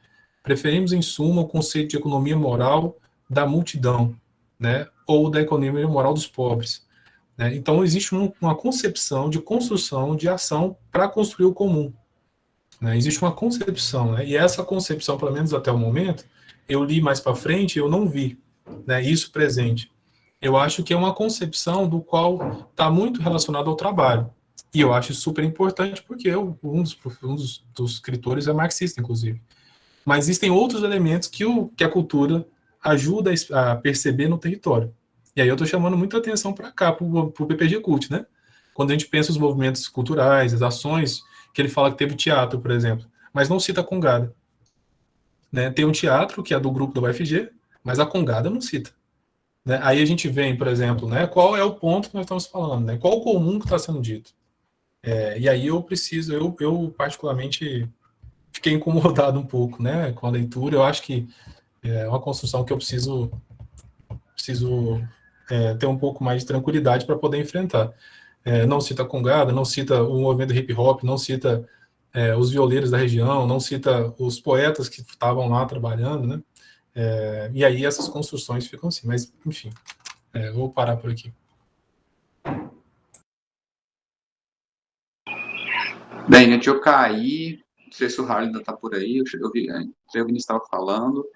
preferimos, em suma, o conceito de economia moral da multidão, né, ou da economia moral dos pobres. Né? Então, existe uma concepção de construção de ação para construir o comum. Né? Existe uma concepção, né? E essa concepção, pelo menos até o momento, eu li mais para frente e eu não vi, né, isso presente. Eu acho que é uma concepção do qual está muito relacionado ao trabalho. E eu acho super importante porque um dos escritores é marxista, inclusive. Mas existem outros elementos que a cultura ajuda a perceber no território. E aí eu estou chamando muita atenção para cá, para o PPG Cult, né? Quando a gente pensa os movimentos culturais, as ações, que ele fala que teve teatro, por exemplo, mas não cita a Congada. Né? Tem um teatro, que é do grupo da UFG, mas a Congada não cita. Né? Aí a gente vem, por exemplo, né, qual é o ponto que nós estamos falando, né? Qual o comum que está sendo dito? E aí eu particularmente fiquei incomodado um pouco, né, com a leitura. Eu acho que é uma construção que eu preciso ter um pouco mais de tranquilidade para poder enfrentar. Não cita a Congada, não cita o movimento hip hop, não cita os violeiros da região, não cita os poetas que estavam lá trabalhando, né? E aí essas construções ficam assim. Mas, enfim, vou parar por aqui. Bem, gente, eu caí. Não sei se o Harley ainda está por aí. Eu vi, o Vinícius estava falando.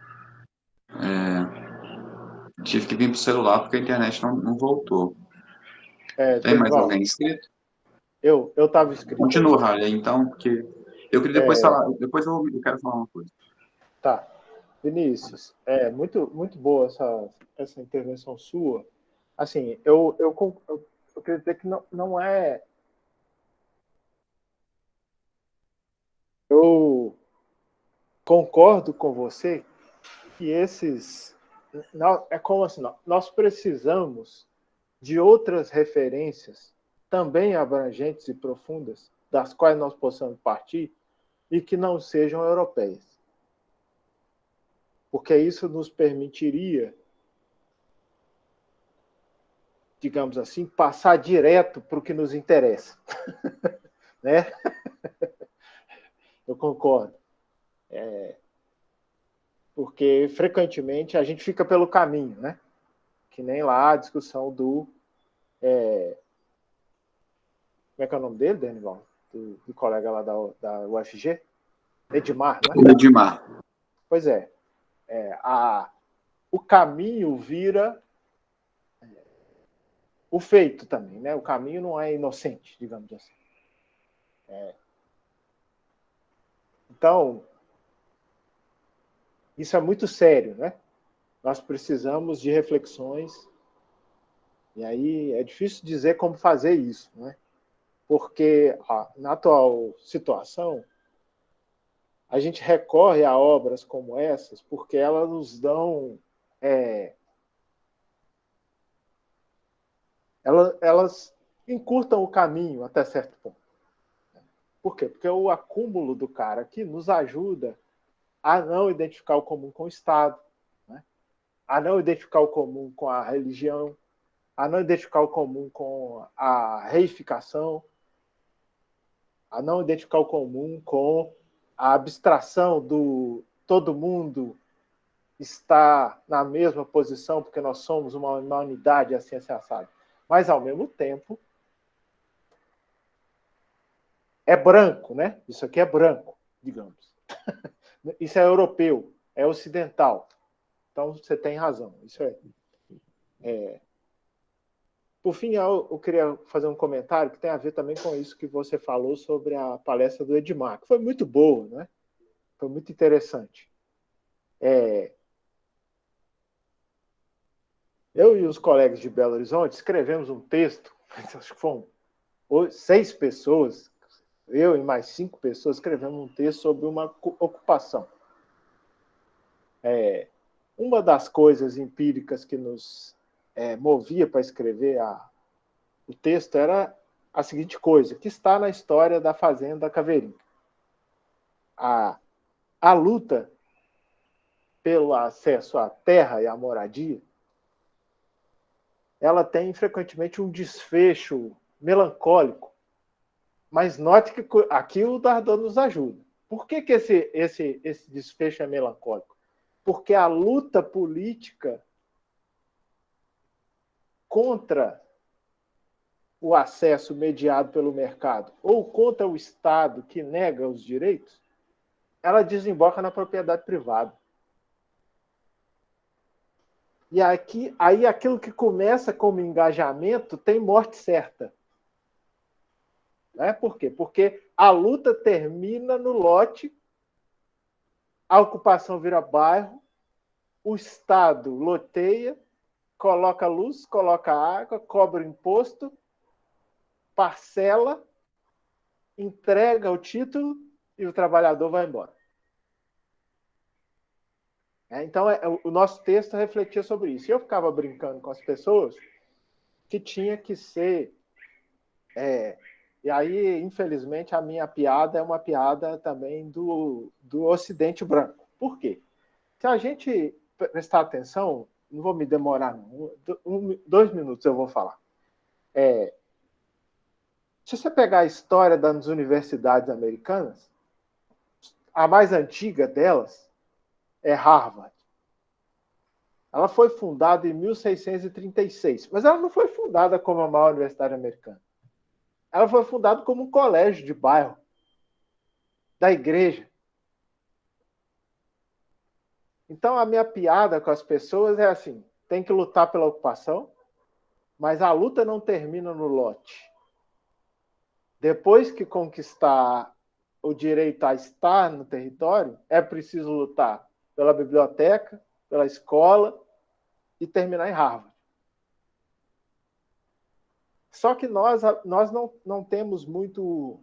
Tive que vir para o celular porque a internet não voltou. Tem mais alguém inscrito? Eu estava inscrito. Continua, Harley, então, porque eu queria depois falar. Depois eu quero falar uma coisa. Tá. Vinícius, muito, muito boa essa intervenção sua. Assim, eu queria dizer que não é. Eu concordo com você que é como assim, nós precisamos de outras referências também abrangentes e profundas, das quais nós possamos partir e que não sejam europeias. Porque isso nos permitiria, digamos assim, passar direto para o que nos interessa. Né? Eu concordo. Porque, frequentemente, a gente fica pelo caminho, né? Que nem lá a discussão do... como é que é o nome dele, Danival? Do colega lá da UFG? Edmar, né? Edmar. Pois é. O caminho vira o feito também, né? O caminho não é inocente, digamos assim. Então, isso é muito sério, né? Nós precisamos de reflexões, e aí é difícil dizer como fazer isso, né? Porque na atual situação, a gente recorre a obras como essas porque elas nos dão... elas encurtam o caminho até certo ponto. Por quê? Porque o acúmulo do cara aqui nos ajuda a não identificar o comum com o Estado, né? A não identificar o comum com a religião, a não identificar o comum com a reificação, a não identificar o comum com a abstração do todo mundo está na mesma posição, porque nós somos uma unidade assim assada. Mas, ao mesmo tempo, é branco, né? Isso aqui é branco, digamos. Isso é europeu, é ocidental. Então, você tem razão. Isso é. Por fim, eu queria fazer um comentário que tem a ver também com isso que você falou sobre a palestra do Edmar, que foi muito boa, né? Foi muito interessante. Eu e os colegas de Belo Horizonte escrevemos um texto, acho que foram 6 pessoas, eu e mais 5 pessoas escrevemos um texto sobre uma ocupação. Uma das coisas empíricas que nos movia para escrever o texto era a seguinte coisa, que está na história da Fazenda Caveirinha. A luta pelo acesso à terra e à moradia, ela tem frequentemente um desfecho melancólico. Mas note que aqui o Dardot nos ajuda. Por que esse desfecho é melancólico? Porque a luta política contra o acesso mediado pelo mercado ou contra o Estado que nega os direitos, ela desemboca na propriedade privada. E aí aquilo que começa como engajamento tem morte certa. Por quê? Porque a luta termina no lote, a ocupação vira bairro, o Estado loteia, coloca luz, coloca água, cobra imposto, parcela, entrega o título e o trabalhador vai embora. Então, o nosso texto refletia sobre isso. E eu ficava brincando com as pessoas que tinha que ser... E aí, infelizmente, a minha piada é uma piada também do Ocidente branco. Por quê? Se a gente prestar atenção, não vou me demorar, não. 2 minutos eu vou falar. Se você pegar a história das universidades americanas, a mais antiga delas é Harvard. Ela foi fundada em 1636, mas ela não foi fundada como a maior universidade americana. Ela foi fundada como um colégio de bairro, da igreja. Então, a minha piada com as pessoas é assim, tem que lutar pela ocupação, mas a luta não termina no lote. Depois que conquistar o direito a estar no território, é preciso lutar pela biblioteca, pela escola e terminar em Harvard. Só que nós não temos muito...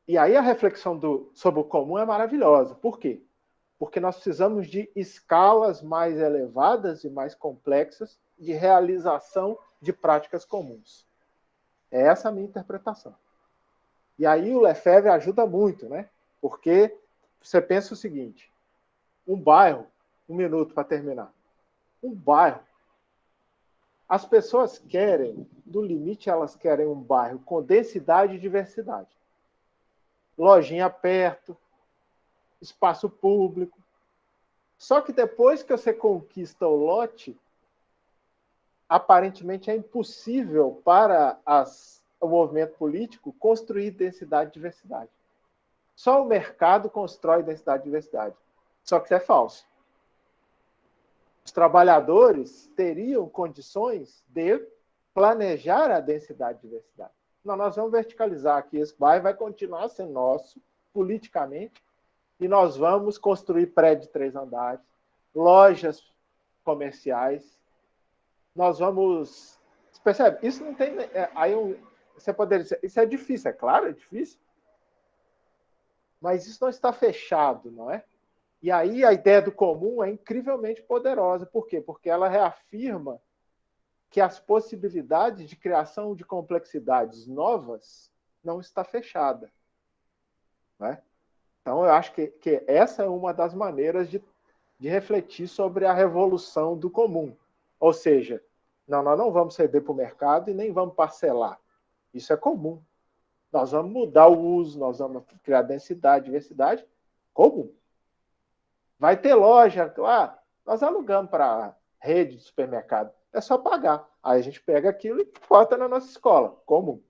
E aí a reflexão sobre o comum é maravilhosa. Por quê? Porque nós precisamos de escalas mais elevadas e mais complexas de realização de práticas comuns. É essa a minha interpretação. E aí o Lefebvre ajuda muito, né? Porque você pensa o seguinte, um bairro, 1 minuto para terminar, um bairro, as pessoas querem, no limite elas querem um bairro com densidade e diversidade. Lojinha perto, espaço público. Só que depois que você conquista o lote, aparentemente é impossível para o movimento político construir densidade e diversidade. Só o mercado constrói densidade e diversidade. Só que isso é falso. Os trabalhadores teriam condições de planejar a densidade e diversidade. Não, nós vamos verticalizar aqui, esse bairro vai continuar sendo nosso, politicamente, e nós vamos construir prédio de 3 andares, lojas comerciais, nós vamos... Você percebe? Isso não tem... você poderia dizer, isso é difícil, é claro, é difícil, mas isso não está fechado, não é? E aí a ideia do comum é incrivelmente poderosa. Por quê? Porque ela reafirma que as possibilidades de criação de complexidades novas não está fechada. Não é? Então, eu acho que essa é uma das maneiras de refletir sobre a revolução do comum. Ou seja, nós não vamos ceder para o mercado e nem vamos parcelar. Isso é comum. Nós vamos mudar o uso, nós vamos criar densidade, diversidade, comum. Vai ter loja, Nós alugamos para rede de supermercado. É só pagar. Aí a gente pega aquilo e bota na nossa escola, comum.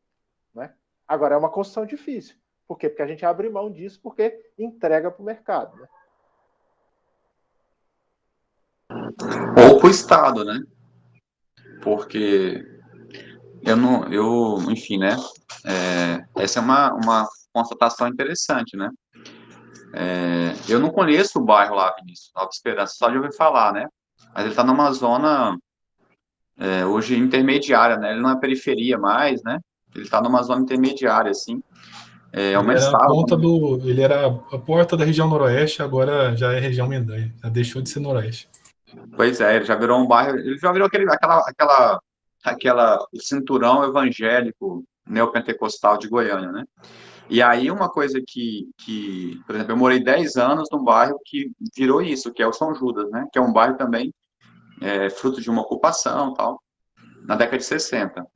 Né? Agora, é uma construção difícil. Por quê? Porque a gente abre mão disso porque entrega para o mercado. Né? Ou para o Estado, né? Porque enfim, né? Essa é uma constatação interessante, né? Eu não conheço o bairro lá, Vinícius, Nova Esperança, só de ouvir falar, né? Mas ele está numa zona hoje intermediária, né? Ele não é periferia mais, né? Ele está numa zona intermediária, assim. É uma estado. Ele era a porta da região noroeste, agora já é região Mendanha, já deixou de ser noroeste. Pois é, ele já virou um bairro, ele já virou o cinturão evangélico neopentecostal de Goiânia, né? E aí uma coisa que, por exemplo, eu morei 10 anos num bairro que virou isso, que é o São Judas, né? Que é um bairro também fruto de uma ocupação, tal, na década de 60,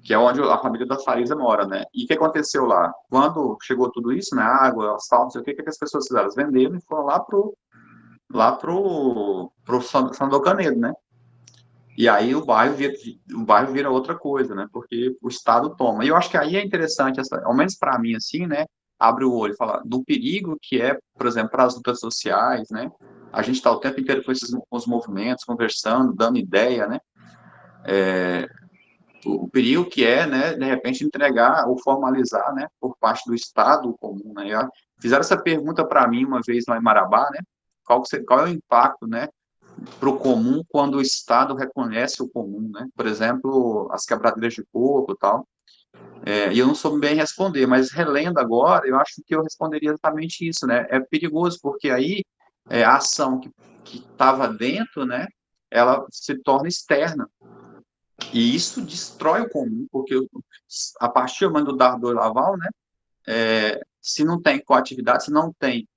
que é onde a família da Farisa mora, né? E o que aconteceu lá? Quando chegou tudo isso, né? Água, asfalto, não sei o que as pessoas fizeram? Elas venderam e foram lá pro Sandocaneiro, né? E aí o bairro vira outra coisa, né? Porque o Estado toma. E eu acho que aí é interessante, ao menos para mim, assim, né? Abre o olho e fala do perigo que é, por exemplo, para as lutas sociais, né? A gente está o tempo inteiro com os movimentos, conversando, dando ideia, né? O perigo que é, né? De repente entregar ou formalizar, né? Por parte do Estado comum, né? Fizeram essa pergunta para mim uma vez lá em Marabá, né? Qual é o impacto, né? Para o comum quando o Estado reconhece o comum, né? Por exemplo, as quebradeiras de coco e tal. E eu não soube bem responder, mas relendo agora, eu acho que eu responderia exatamente isso, né? É perigoso, porque aí a ação que estava dentro, né? Ela se torna externa. E isso destrói o comum, porque a partir do Dardot e Laval, né? Se não tem coatividade, se não tem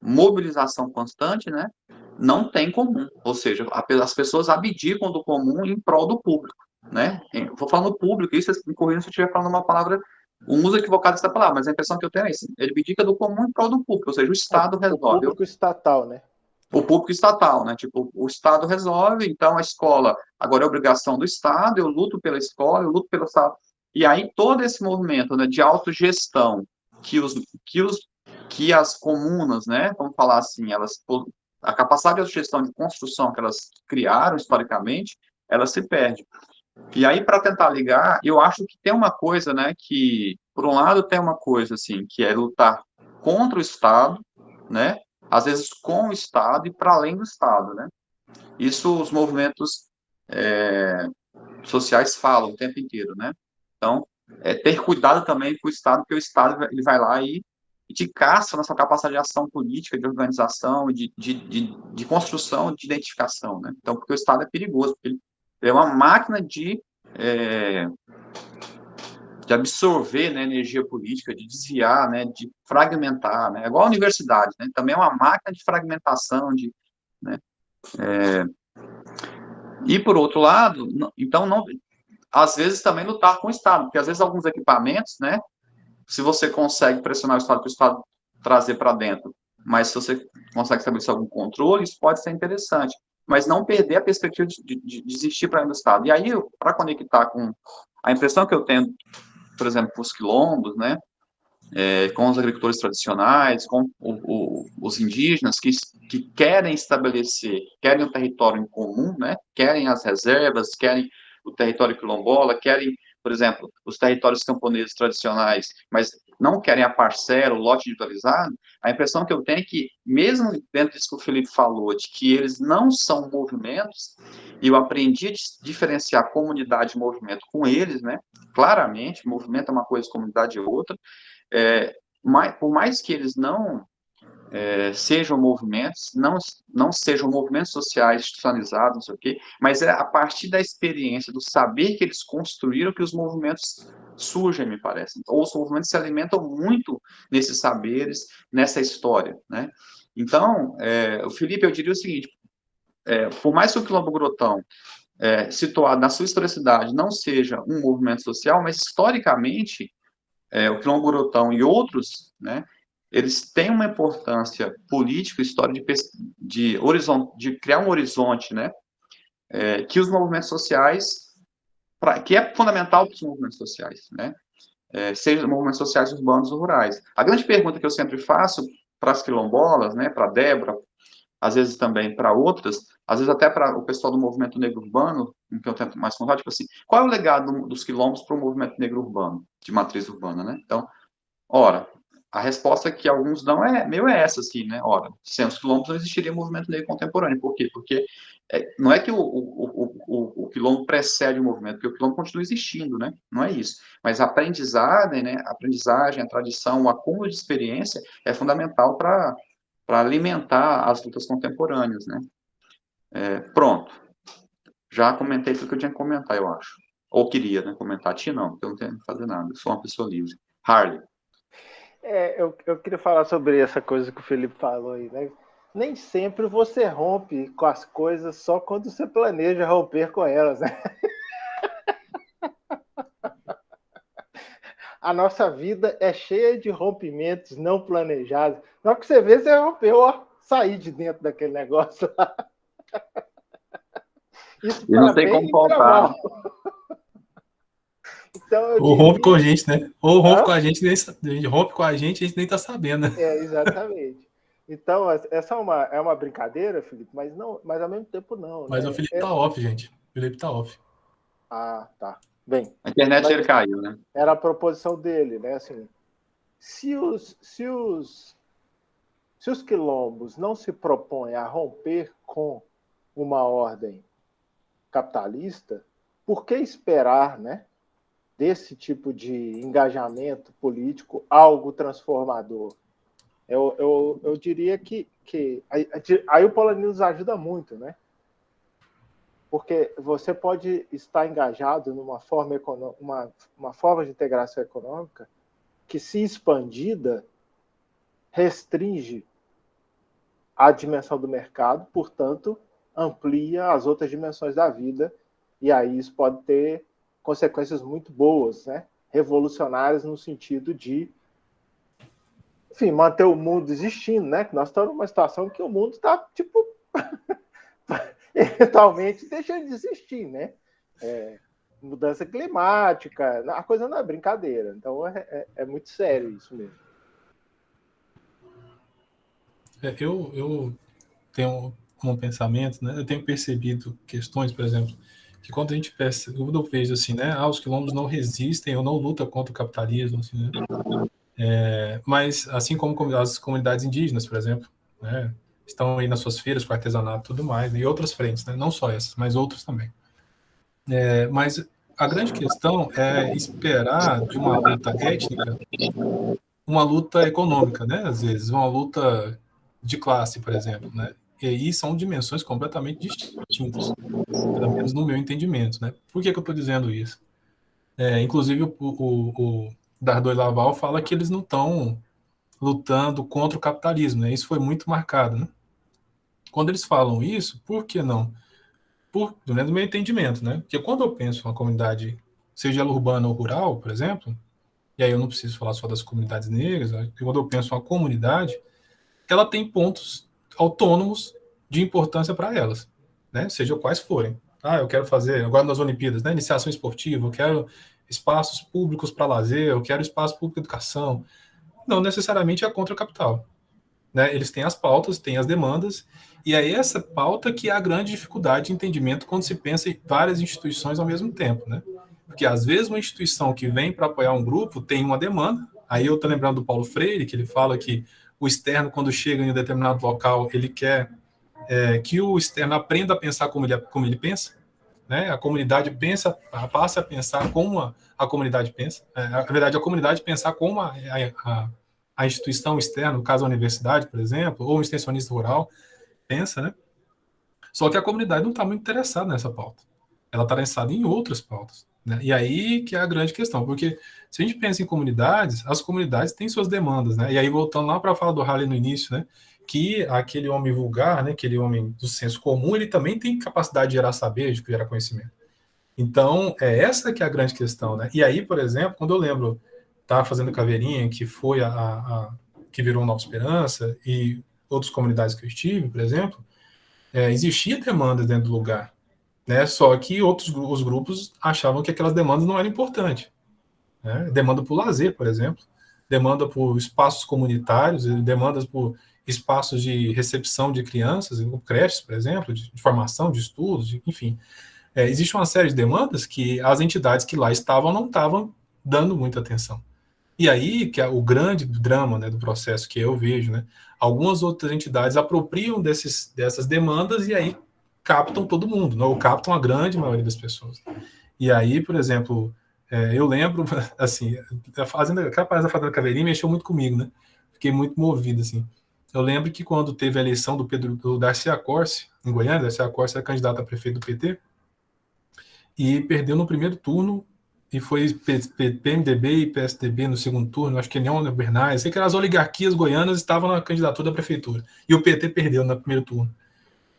mobilização constante, né? Não tem comum, ou seja, as pessoas abdicam do comum em prol do público, né? Vou falando público, isso me corrija se eu estiver falando uma palavra, um uso equivocado dessa palavra, mas a impressão que eu tenho é isso, ele abdica do comum em prol do público, ou seja, o Estado resolve. O público estatal, né? O público estatal, né? Tipo, o Estado resolve, então a escola agora é obrigação do Estado, eu luto pela escola, eu luto pelo Estado, e aí todo esse movimento, né, de autogestão que as comunas, né, vamos falar assim, a capacidade de gestão de construção que elas criaram historicamente, ela se perde. E aí, para tentar ligar, eu acho que tem uma coisa, né, que, por um lado, tem uma coisa, assim, que é lutar contra o Estado, né, às vezes com o Estado e para além do Estado, né. Isso os movimentos sociais falam o tempo inteiro, né. Então, ter cuidado também com o Estado, porque o Estado ele vai lá e de caça na sua capacidade de ação política, de organização, de construção, de identificação, né? Então, porque o Estado é perigoso, porque ele é uma máquina de absorver, né, energia política, de desviar, né, de fragmentar, né? É igual a universidade, né? Também é uma máquina de fragmentação, né? E, por outro lado, então, às vezes também lutar com o Estado, porque às vezes alguns equipamentos, né, se você consegue pressionar o Estado para o Estado trazer para dentro, mas se você consegue estabelecer algum controle, isso pode ser interessante. Mas não perder a perspectiva de existir para dentro do Estado. E aí, para conectar com a impressão que eu tenho, por exemplo, com os quilombos, né, com os agricultores tradicionais, com os indígenas que querem querem o território em comum, né, querem as reservas, querem o território quilombola, querem, por exemplo, os territórios camponeses tradicionais, mas não querem a parcela, o lote individualizado, a impressão que eu tenho é que, mesmo dentro disso que o Felipe falou, de que eles não são movimentos, e eu aprendi a diferenciar comunidade e movimento com eles, né, claramente, movimento é uma coisa, comunidade é outra, por mais que eles não sejam movimentos, não sejam movimentos sociais institucionalizados, não sei o quê, mas é a partir da experiência, do saber que eles construíram que os movimentos surgem, me parece. Ou os movimentos se alimentam muito nesses saberes, nessa história, né? Então, o Felipe, eu diria o seguinte, por mais que o Quilombo Grotão, situado na sua historicidade, não seja um movimento social, mas historicamente, o Quilombo Grotão e outros, né, eles têm uma importância política, histórica, de criar um horizonte, né, que os movimentos sociais, que é fundamental para os movimentos sociais, né, seja movimentos sociais urbanos ou rurais. A grande pergunta que eu sempre faço para as quilombolas, né, para a Débora, às vezes também para outras, às vezes até para o pessoal do movimento negro urbano, em que eu tento mais contar, tipo assim, qual é o legado dos quilombos para o movimento negro urbano, de matriz urbana, né? Então, ora, a resposta que alguns dão é essa, assim, né? Ora, sem os quilombos não existiria movimento negro contemporâneo. Por quê? Porque não é que o quilombo precede o movimento, porque o quilombo continua existindo, né? Não é isso. Mas a aprendizagem, né? A aprendizagem, a tradição, o acúmulo de experiência é fundamental para alimentar as lutas contemporâneas, né? Pronto. Já comentei tudo que eu tinha que comentar, eu acho. Ou queria, né? Comentar. Ti não, porque eu não tenho que fazer nada. Eu sou uma pessoa livre. Harley. Eu queria falar sobre essa coisa que o Felipe falou aí, né? Nem sempre você rompe com as coisas só quando você planeja romper com elas, né? A nossa vida é cheia de rompimentos não planejados. Na hora que você vê, você rompeu, ó, sair de dentro daquele negócio lá. Isso E não tem como faltar. Então, ou rompe com a gente, né? Ou rompe com a gente, rompe com a gente nem tá sabendo. Exatamente. Então, essa é uma brincadeira, Felipe, mas ao mesmo tempo não. Mas né? O Felipe tá off, gente. O Felipe tá off. Ah, tá. Bem. A internet dele caiu, né? Era a proposição dele, né? Assim, se os quilombos não se propõem a romper com uma ordem capitalista, por que esperar, né, desse tipo de engajamento político algo transformador? Eu diria que aí o Polanyi nos ajuda muito, né? Porque você pode estar engajado numa forma uma forma de integração econômica que, se expandida, restringe a dimensão do mercado, portanto, amplia as outras dimensões da vida, e aí isso pode ter consequências muito boas, né? Revolucionárias no sentido de, enfim, manter o mundo existindo, né? Nós estamos numa situação que o mundo está, tipo, eventualmente deixando de existir, né? Mudança climática, a coisa não é brincadeira, então é muito sério isso mesmo. Eu tenho um pensamento, né? Eu tenho percebido questões, por exemplo, que quando a gente pensa, eu vejo assim, né? Os quilombos não resistem ou não lutam contra o capitalismo, assim, né? Mas assim como as comunidades indígenas, por exemplo, né? Estão aí nas suas feiras com artesanato e tudo mais, e outras frentes, né? Não só essas, mas outras também. Mas a grande questão é esperar de uma luta étnica uma luta econômica, né? Às vezes, uma luta de classe, por exemplo, né? E aí são dimensões completamente distintas, pelo menos no meu entendimento, né? Por que eu estou dizendo isso? Inclusive, o Dardot e Laval fala que eles não estão lutando contra o capitalismo, né? Isso foi muito marcado, né? Quando eles falam isso, por que não? Do meu entendimento, né? Porque quando eu penso em uma comunidade, seja ela urbana ou rural, por exemplo, e aí eu não preciso falar só das comunidades negras, né? Quando eu penso em uma comunidade, ela tem pontos autônomos de importância para elas, né? Seja quais forem. Eu quero fazer, agora nas Olimpíadas, né? Iniciação esportiva, eu quero espaços públicos para lazer, eu quero espaço público de educação. Não necessariamente é contra o capital, né? Eles têm as pautas, têm as demandas, e é essa pauta que é a grande dificuldade de entendimento quando se pensa em várias instituições ao mesmo tempo, né? Porque às vezes uma instituição que vem para apoiar um grupo tem uma demanda. Aí eu estou lembrando do Paulo Freire, que ele fala que o externo, quando chega em um determinado local, ele quer que o externo aprenda a pensar como ele pensa, né? A comunidade passa a pensar como a comunidade pensa. Na verdade, a comunidade pensar como a instituição externa, no caso a universidade, por exemplo, ou um extensionista rural, pensa, né? Só que a comunidade não está muito interessada nessa pauta. Ela está interessada em outras pautas, né? E aí que é a grande questão, porque se a gente pensa em comunidades, as comunidades têm suas demandas, né? E aí, voltando lá para a fala do Harley no início, né? Que aquele homem vulgar, né? Aquele homem do senso comum, ele também tem capacidade de gerar saber, de gerar conhecimento. Então, essa que é a grande questão, né? E aí, por exemplo, quando eu lembro, estava fazendo Caveirinha, que foi que virou Nova Esperança, e outras comunidades que eu estive, por exemplo, existia demanda dentro do lugar, né? Só que os grupos achavam que aquelas demandas não eram importantes, né? Demanda por lazer, por exemplo, demanda por espaços comunitários, demandas por espaços de recepção de crianças, creches, por exemplo, de formação, de estudos, enfim. Existe uma série de demandas que as entidades que lá estavam não estavam dando muita atenção. E aí que é o grande drama, né, do processo que eu vejo, né? Algumas outras entidades apropriam dessas demandas e aí captam todo mundo, não? Ou captam a grande maioria das pessoas. E aí, por exemplo, eu lembro, assim, aquela Fazenda Caveirinha mexeu muito comigo, né? Fiquei muito movido, assim. Eu lembro que quando teve a eleição do Darcy Accorsi, em Goiânia, Darcy Accorsi era candidato a prefeito do PT, e perdeu no primeiro turno, e foi PMDB e PSDB no segundo turno, acho que União Bernais, sei que as oligarquias goianas estavam na candidatura da prefeitura, e o PT perdeu no primeiro turno.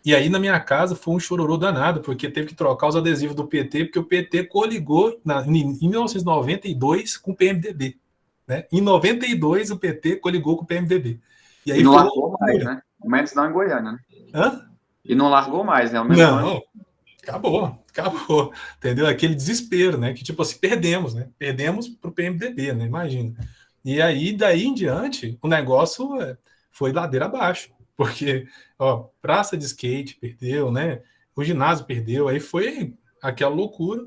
E aí na minha casa foi um chororô danado, porque teve que trocar os adesivos do PT, porque o PT coligou em 1992 com o PMDB. Né? Em 92 o PT coligou com o PMDB. E aí não foi largou mais, né? Menos não em Goiânia, né? Hã? E não largou mais, né? Não, acabou, entendeu? Aquele desespero, né? Que tipo assim, perdemos, né? Perdemos pro PMDB, né? Imagina. E aí, daí em diante, o negócio foi ladeira abaixo, porque, ó, praça de skate perdeu, né? O ginásio perdeu, aí foi aquela loucura,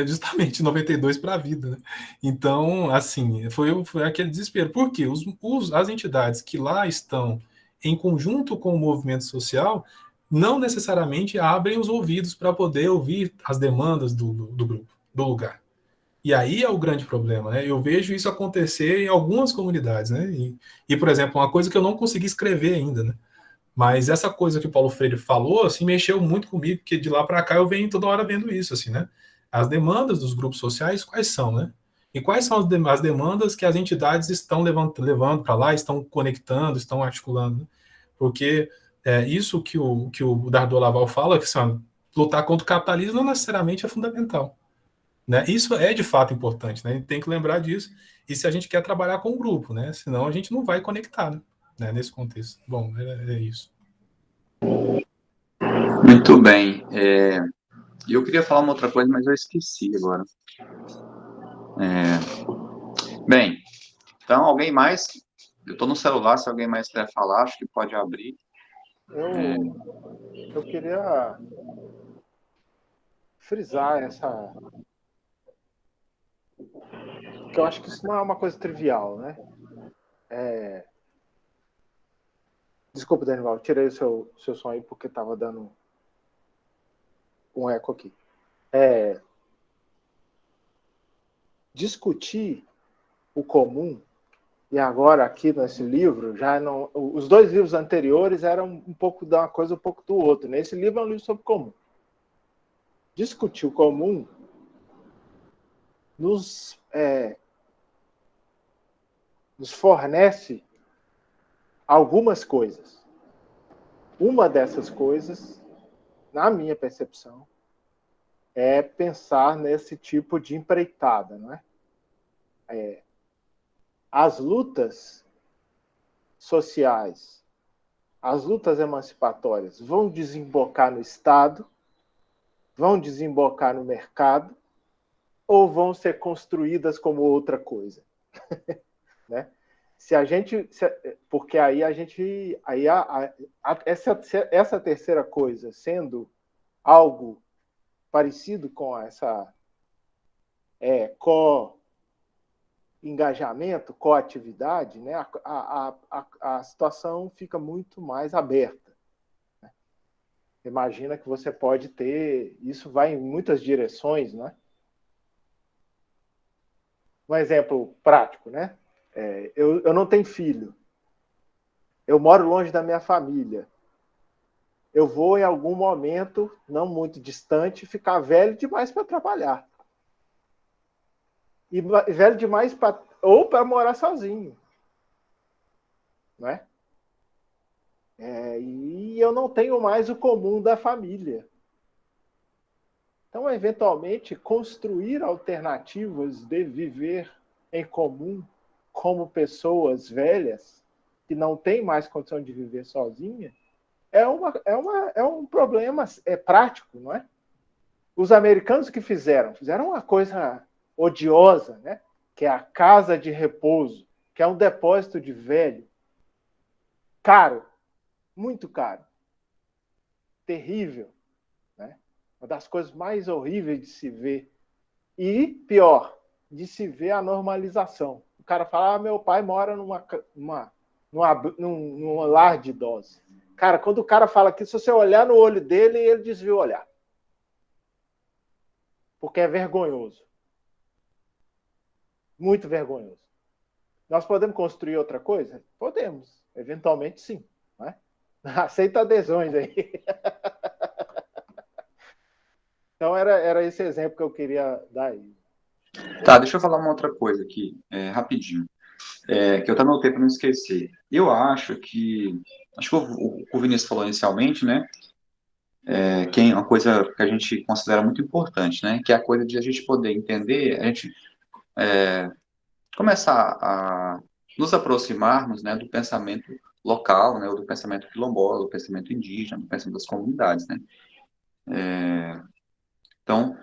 justamente 92 para a vida, né? Então, assim, foi aquele desespero. Por quê? As entidades que lá estão em conjunto com o movimento social não necessariamente abrem os ouvidos para poder ouvir as demandas do grupo, do lugar. E aí é o grande problema, né? Eu vejo isso acontecer em algumas comunidades, né? E, por exemplo, uma coisa que eu não consegui escrever ainda, né? Mas essa coisa que o Paulo Freire falou, assim, mexeu muito comigo, porque de lá para cá eu venho toda hora vendo isso, assim, né? As demandas dos grupos sociais, quais são, né? E quais são as demandas que as entidades estão levando para lá, estão conectando, estão articulando, né? Porque isso que o Dardot Laval fala, que lutar contra o capitalismo não necessariamente é fundamental, né? Isso é de fato importante, né? A gente tem que lembrar disso. E se a gente quer trabalhar com o grupo, né? Senão a gente não vai conectar, né? Nesse contexto. Bom, é isso. Muito bem. Eu queria falar uma outra coisa, mas eu esqueci agora. Bem, então alguém mais? Eu estou no celular, se alguém mais quer falar, acho que pode abrir. Eu queria frisar essa... Porque eu acho que isso não é uma coisa trivial, né? Desculpa, Danival, tirei o seu som aí porque estava dando um eco aqui. Discutir o comum, e agora aqui nesse livro, já não... Os dois livros anteriores eram um pouco de uma coisa, um pouco do outro. Nesse livro é um livro sobre comum. Discutir o comum nos fornece algumas coisas. Uma dessas coisas, na minha percepção, é pensar nesse tipo de empreitada, não é? As lutas sociais, as lutas emancipatórias vão desembocar no Estado, vão desembocar no mercado, ou vão ser construídas como outra coisa, né? Porque aí a gente, essa terceira coisa sendo algo parecido com essa co-engajamento, co-atividade, né? A situação fica muito mais aberta, né? Imagina que você pode ter, isso vai em muitas direções, né? Um exemplo prático, né? Eu não tenho filho. Eu moro longe da minha família. Eu vou, em algum momento, não muito distante, ficar velho demais para trabalhar. E velho demais ou para morar sozinho. Não é? E eu não tenho mais o comum da família. Então, eventualmente, construir alternativas de viver em comum como pessoas velhas que não têm mais condição de viver sozinha, é um problema prático, não é? Os americanos que fizeram uma coisa odiosa, né? Que é a casa de repouso, que é um depósito de velho. Caro, muito caro. Terrível. Né? Uma das coisas mais horríveis de se ver. E, pior, de se ver a normalização. O cara fala, meu pai mora num lar de idosos. Cara, quando o cara fala aqui, se você olhar no olho dele, ele desvia o olhar. Porque é vergonhoso. Muito vergonhoso. Nós podemos construir outra coisa? Podemos. Eventualmente, sim. Não é? Aceita adesões aí. Então, era esse exemplo que eu queria dar aí. Tá, deixa eu falar uma outra coisa aqui, rapidinho, que eu até anotei para não esquecer. Eu acho que o Vinícius falou inicialmente, né, que é uma coisa que a gente considera muito importante, né, que é a coisa de a gente poder entender, a gente começar a nos aproximarmos, né, do pensamento local, né, ou do pensamento quilombola, do pensamento indígena, do pensamento das comunidades, né. Então,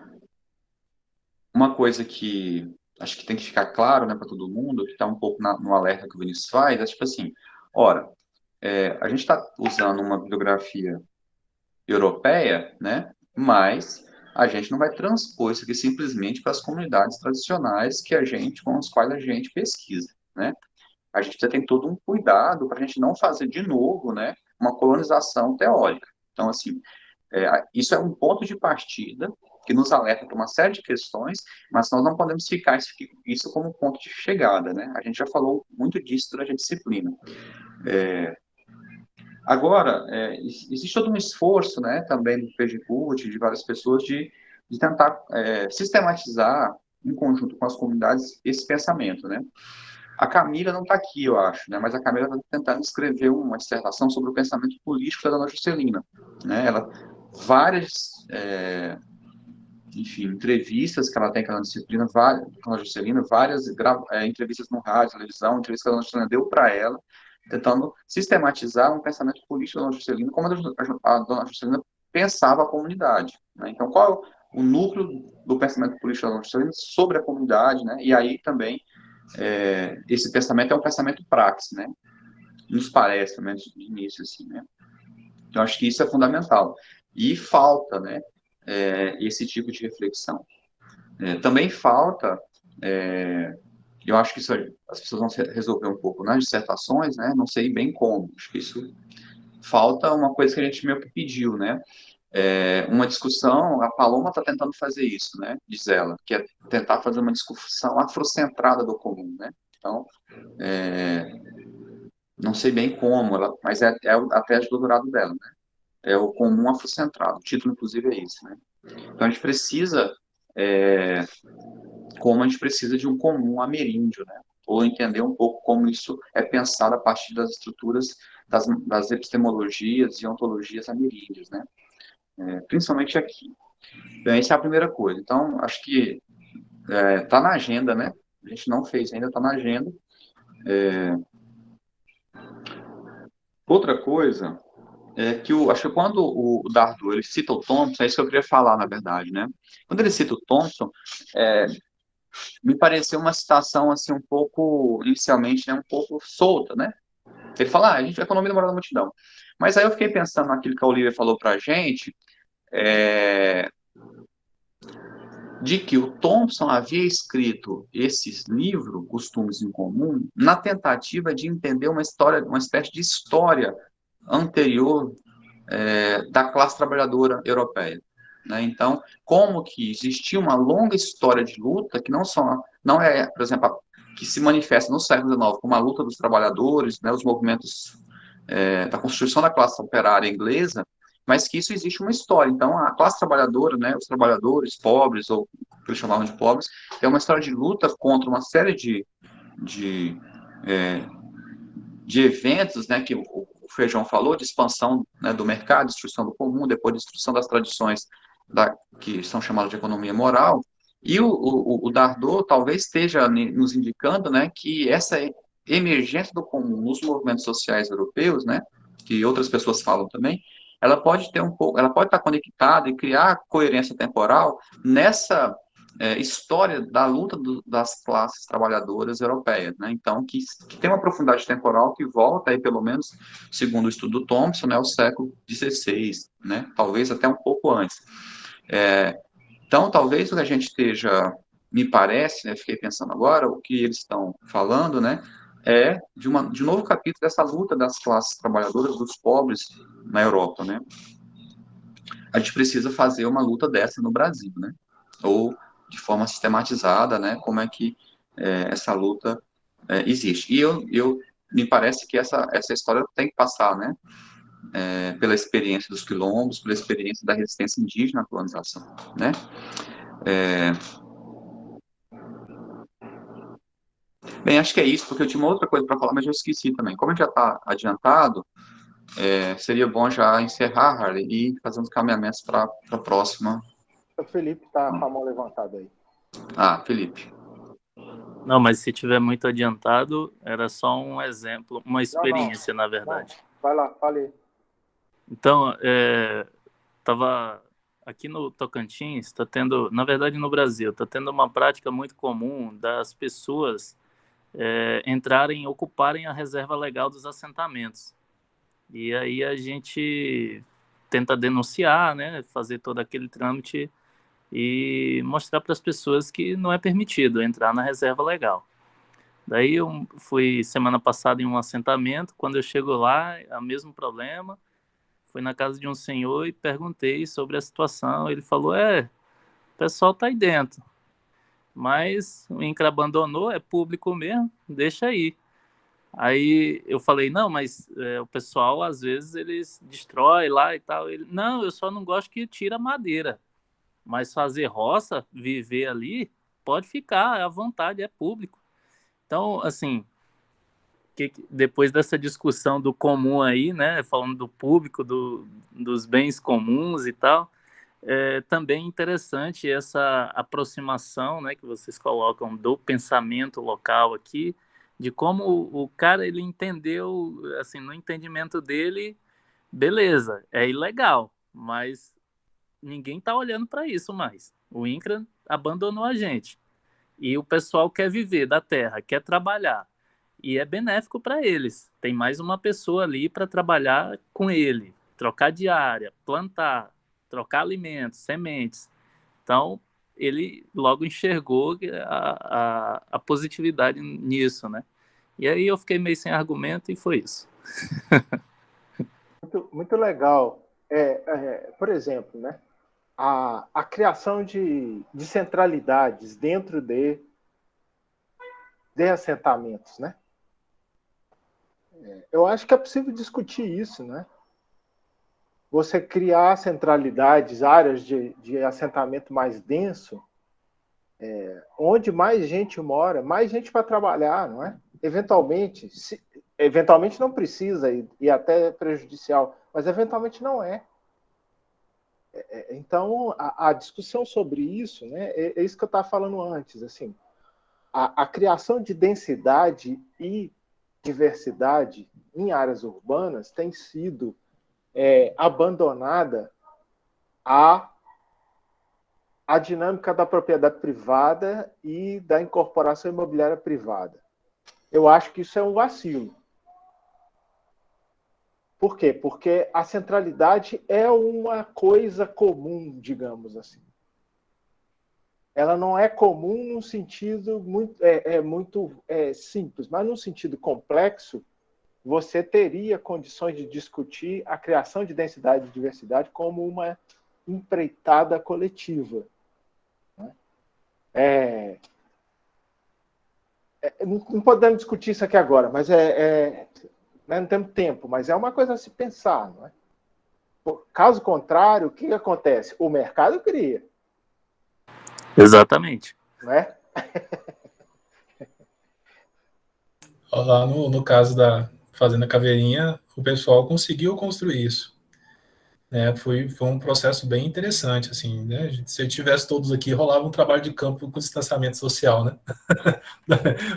uma coisa que acho que tem que ficar claro, né, para todo mundo, que está um pouco no alerta que o Vinícius faz, é tipo assim, ora, a gente está usando uma bibliografia europeia, né, mas a gente não vai transpor isso aqui simplesmente para as comunidades tradicionais com as quais a gente pesquisa, né. A gente precisa ter todo um cuidado para a gente não fazer de novo, né, uma colonização teórica. Então, assim, isso é um ponto de partida que nos alerta para uma série de questões, mas nós não podemos ficar isso como ponto de chegada, né? A gente já falou muito disso durante a disciplina. Agora, existe todo um esforço, né, também do PGCUT, de várias pessoas, de tentar sistematizar, em conjunto com as comunidades, esse pensamento, né? A Camila não está aqui, eu acho, né? Mas a Camila está tentando escrever uma dissertação sobre o pensamento político da Dona Juscelina, né? Várias entrevistas que ela tem com a disciplina, com a Juscelina, várias entrevistas no rádio, televisão, entrevistas que a Dona Juscelina deu para ela, tentando sistematizar um pensamento político da Dona Juscelina, como a Dona Juscelina pensava a comunidade. Né? Então, qual é o núcleo do pensamento político da Dona Juscelina sobre a comunidade, né? E aí também, esse pensamento é um pensamento praxe, né? Nos parece, pelo menos de início, assim, né? Então, acho que isso é fundamental. E falta, né? Esse tipo de reflexão. Também falta, eu acho que isso as pessoas vão resolver um pouco nas dissertações, né? Não sei bem como. Acho que isso falta uma coisa que a gente meio que pediu, né? Uma discussão, a Paloma está tentando fazer isso, né? Diz ela, que é tentar fazer uma discussão afrocentrada do comum, né? Então, não sei bem como, mas é a tese de doutorado dela, né? É o comum afrocentrado. O título, inclusive, é isso, né? Então, a gente precisa, como a gente precisa de um comum ameríndio, né? Ou entender um pouco como isso é pensado a partir das estruturas das epistemologias e ontologias ameríndias, né? Principalmente aqui. Então, essa é a primeira coisa. Então, acho que está na agenda, né? A gente não fez ainda, está na agenda. Outra coisa que acho que quando o Dardo ele cita o Thompson, é isso que eu queria falar, na verdade, né? Quando ele cita o Thompson, me pareceu uma citação assim um pouco, inicialmente, né, um pouco solta, né? Ele fala, a gente vai economia da moral da multidão. Mas aí eu fiquei pensando naquilo que a Olivia falou pra gente, de que o Thompson havia escrito esse livro, Costumes em Comum, na tentativa de entender uma espécie de história anterior da classe trabalhadora europeia. Né? Então, como que existia uma longa história de luta que não é, por exemplo, que se manifesta no século XIX como a luta dos trabalhadores, né, os movimentos da constituição da classe operária inglesa, mas que isso existe uma história. Então, a classe trabalhadora, né, os trabalhadores pobres, ou que eles chamavam de pobres, é uma história de luta contra uma série de eventos, né, que o Feijão falou, de expansão, né, do mercado, destruição do comum, depois destruição das tradições que são chamadas de economia moral, E o Dardot talvez esteja nos indicando, né, que essa emergência do comum nos movimentos sociais europeus, né, que outras pessoas falam também, ela pode ter um pouco, ela pode estar conectada e criar coerência temporal nessa história da luta das classes trabalhadoras europeias, né? Então, que tem uma profundidade temporal que volta aí, pelo menos, segundo o estudo do Thompson, né, ao século XVI, né? Talvez até um pouco antes. Então, talvez o que a gente esteja, me parece, né, fiquei pensando agora, o que eles estão falando, né, é de um novo capítulo dessa luta das classes trabalhadoras, dos pobres na Europa, né? A gente precisa fazer uma luta dessa no Brasil, né? Ou de forma sistematizada, né? Como é que essa luta existe. E me parece que essa história tem que passar, né? Pela experiência dos quilombos, pela experiência da resistência indígena à colonização, né? Bem, acho que é isso, porque eu tinha uma outra coisa para falar, mas eu esqueci também. Como a gente já está adiantado, seria bom já encerrar, Harley, e fazer uns caminhamentos para a próxima. O Felipe está com a mão levantada aí. Felipe. Não, mas se tiver muito adiantado, era só um exemplo, uma experiência, na verdade. Não. Vai lá, fale. Então, estava aqui no Tocantins, está tendo, na verdade no Brasil, está tendo uma prática muito comum das pessoas entrarem, ocuparem a reserva legal dos assentamentos. E aí a gente tenta denunciar, né, fazer todo aquele trâmite e mostrar para as pessoas que não é permitido entrar na reserva legal. Daí eu fui semana passada em um assentamento, quando eu chego lá, é o mesmo problema. Fui na casa de um senhor e perguntei sobre a situação. Ele falou, o pessoal tá aí dentro, mas o INCRA abandonou, é público mesmo, deixa aí. Aí eu falei, não, mas o pessoal, às vezes, eles destrói lá e tal. Ele, não, eu só não gosto que tira madeira. Mas fazer roça, viver ali, pode ficar, à vontade, é público. Então, assim, depois dessa discussão do comum aí, né, falando do público, dos bens comuns e tal, também interessante essa aproximação, né, que vocês colocam do pensamento local aqui, de como o cara, ele entendeu, assim, no entendimento dele, beleza, é ilegal, mas ninguém está olhando para isso mais. O INCRA abandonou a gente. E o pessoal quer viver da terra, quer trabalhar. E é benéfico para eles. Tem mais uma pessoa ali para trabalhar com ele, trocar de área, plantar, trocar alimentos, sementes. Então, ele logo enxergou a positividade nisso, né? E aí eu fiquei meio sem argumento e foi isso. Muito, muito legal. Por exemplo, né? A criação de centralidades dentro de assentamentos, né? Eu acho que é possível discutir isso, né? Você criar centralidades, áreas de assentamento mais denso, onde mais gente mora, mais gente vai trabalhar, não é? Eventualmente não precisa e até é prejudicial, mas eventualmente não é. Então, a discussão sobre isso, né, é isso que eu estava falando antes, assim, a criação de densidade e diversidade em áreas urbanas tem sido abandonada à dinâmica da propriedade privada e da incorporação imobiliária privada. Eu acho que isso é um vacilo. Por quê? Porque a centralidade é uma coisa comum, digamos assim. Ela não é comum num sentido muito simples, mas num sentido complexo, você teria condições de discutir a criação de densidade e diversidade como uma empreitada coletiva. Não podemos discutir isso aqui agora, mas não temos tempo, mas é uma coisa a se pensar, não é? Caso contrário, o que acontece? O mercado cria. Exatamente. Não é? Lá no caso da Fazenda Caveirinha, o pessoal conseguiu construir isso. né? Foi um processo bem interessante, assim, né? Se eu tivesse todos aqui, rolava um trabalho de campo com distanciamento social, né?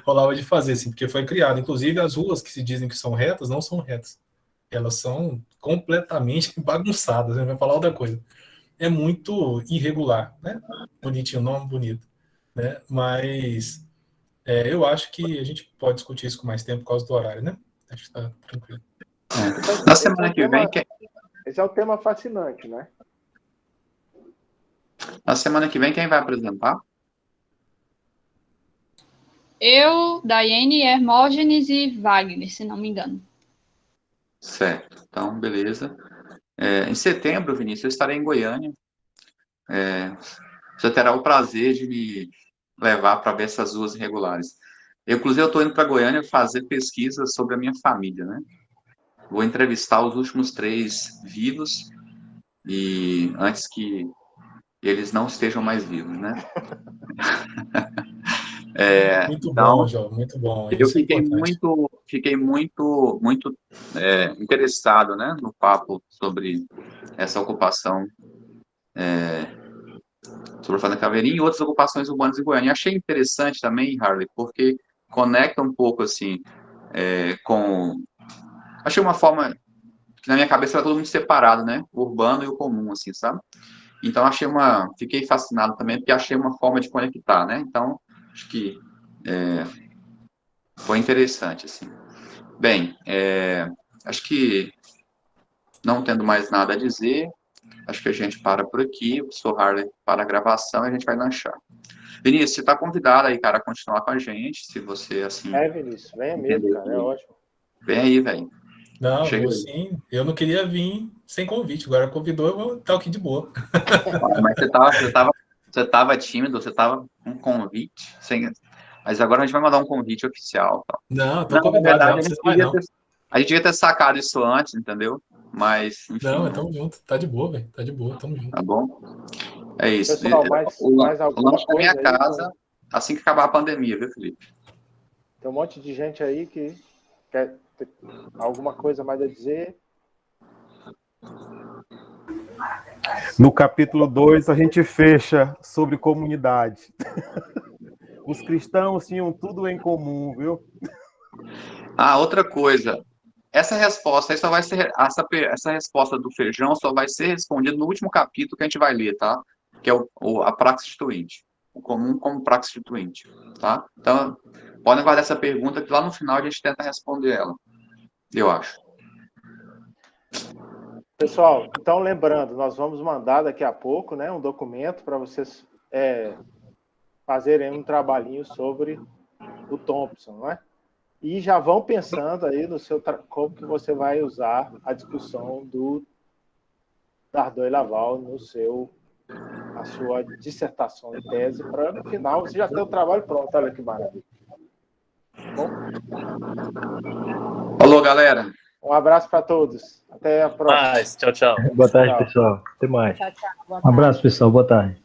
Rolava de fazer, assim, porque foi criado. Inclusive, as ruas que se dizem que são retas, não são retas. Elas são completamente bagunçadas, né? Vai falar outra coisa. É muito irregular, né? Bonitinho, nome bonito, né? Mas eu acho que a gente pode discutir isso com mais tempo por causa do horário, né? Acho que está tranquilo. Na semana que vem, esse é um tema fascinante, né? na semana que vem, quem vai apresentar? Eu, Daiane, Hermógenes e Wagner, se não me engano. Certo, então, beleza. Em setembro, Vinícius, eu estarei em Goiânia. Você terá o prazer de me levar para ver essas ruas irregulares. Inclusive, eu estou indo para Goiânia fazer pesquisas sobre a minha família, né? Vou entrevistar os últimos 3 vivos, e antes que eles não estejam mais vivos, né? Muito então, bom, João, muito bom. Eu Isso fiquei muito interessado, né, no papo sobre essa ocupação sobre a Fazenda Caveirinha e outras ocupações urbanas em Goiânia. Achei interessante também, Harley, porque conecta um pouco, assim, achei uma forma que na minha cabeça era todo muito separado, né, o urbano e o comum, assim, sabe? Então, fiquei fascinado também, porque achei uma forma de conectar, né? Então, acho que foi interessante, assim. Bem, acho que não tendo mais nada a dizer, acho que a gente para por aqui, o professor Harley para a gravação e a gente vai lanchar. Vinícius, você está convidado aí, cara, a continuar com a gente, se você, assim... Vinícius, venha mesmo, cara, é ótimo. Vem aí, velho. Não, vou sim. Eu não queria vir sem convite, agora convidou, eu vou estar aqui de boa. Mas você estava tímido, você estava com um convite, mas agora a gente vai mandar um convite oficial. Tá? Não, estou convidado, verdade, não precisa mais não. A gente devia ter sacado isso antes, entendeu? Mas, enfim. Não, tamo junto, tá de boa, velho, tá de boa, tamo junto. Tá bom? É isso. Pessoal, mais alguma lanche da minha coisa casa, assim que acabar a pandemia, viu, Felipe? Tem um monte de gente aí que quer ter alguma coisa mais a dizer. No capítulo 2, a gente fecha sobre comunidade. Os cristãos tinham tudo em comum, viu? Outra coisa. Essa resposta aí só vai ser... Essa resposta do feijão só vai ser respondida no último capítulo que a gente vai ler, tá? Que é a praxis instituinte. O comum como praxis instituinte, tá? Então, podem guardar essa pergunta que lá no final a gente tenta responder ela. Eu acho. Pessoal, então lembrando, nós vamos mandar daqui a pouco, né, um documento para vocês fazerem um trabalhinho sobre o Thompson, não é? E já vão pensando aí no como que você vai usar a discussão do Dardot e Laval a sua dissertação e tese, para no final você já ter o trabalho pronto. Olha que maravilha. Bom? Falou, galera. Um abraço para todos. Até a próxima. Tchau, tchau. Boa tarde, pessoal. Até mais. Tchau, tchau. Boa Um abraço, pessoal. Boa tarde.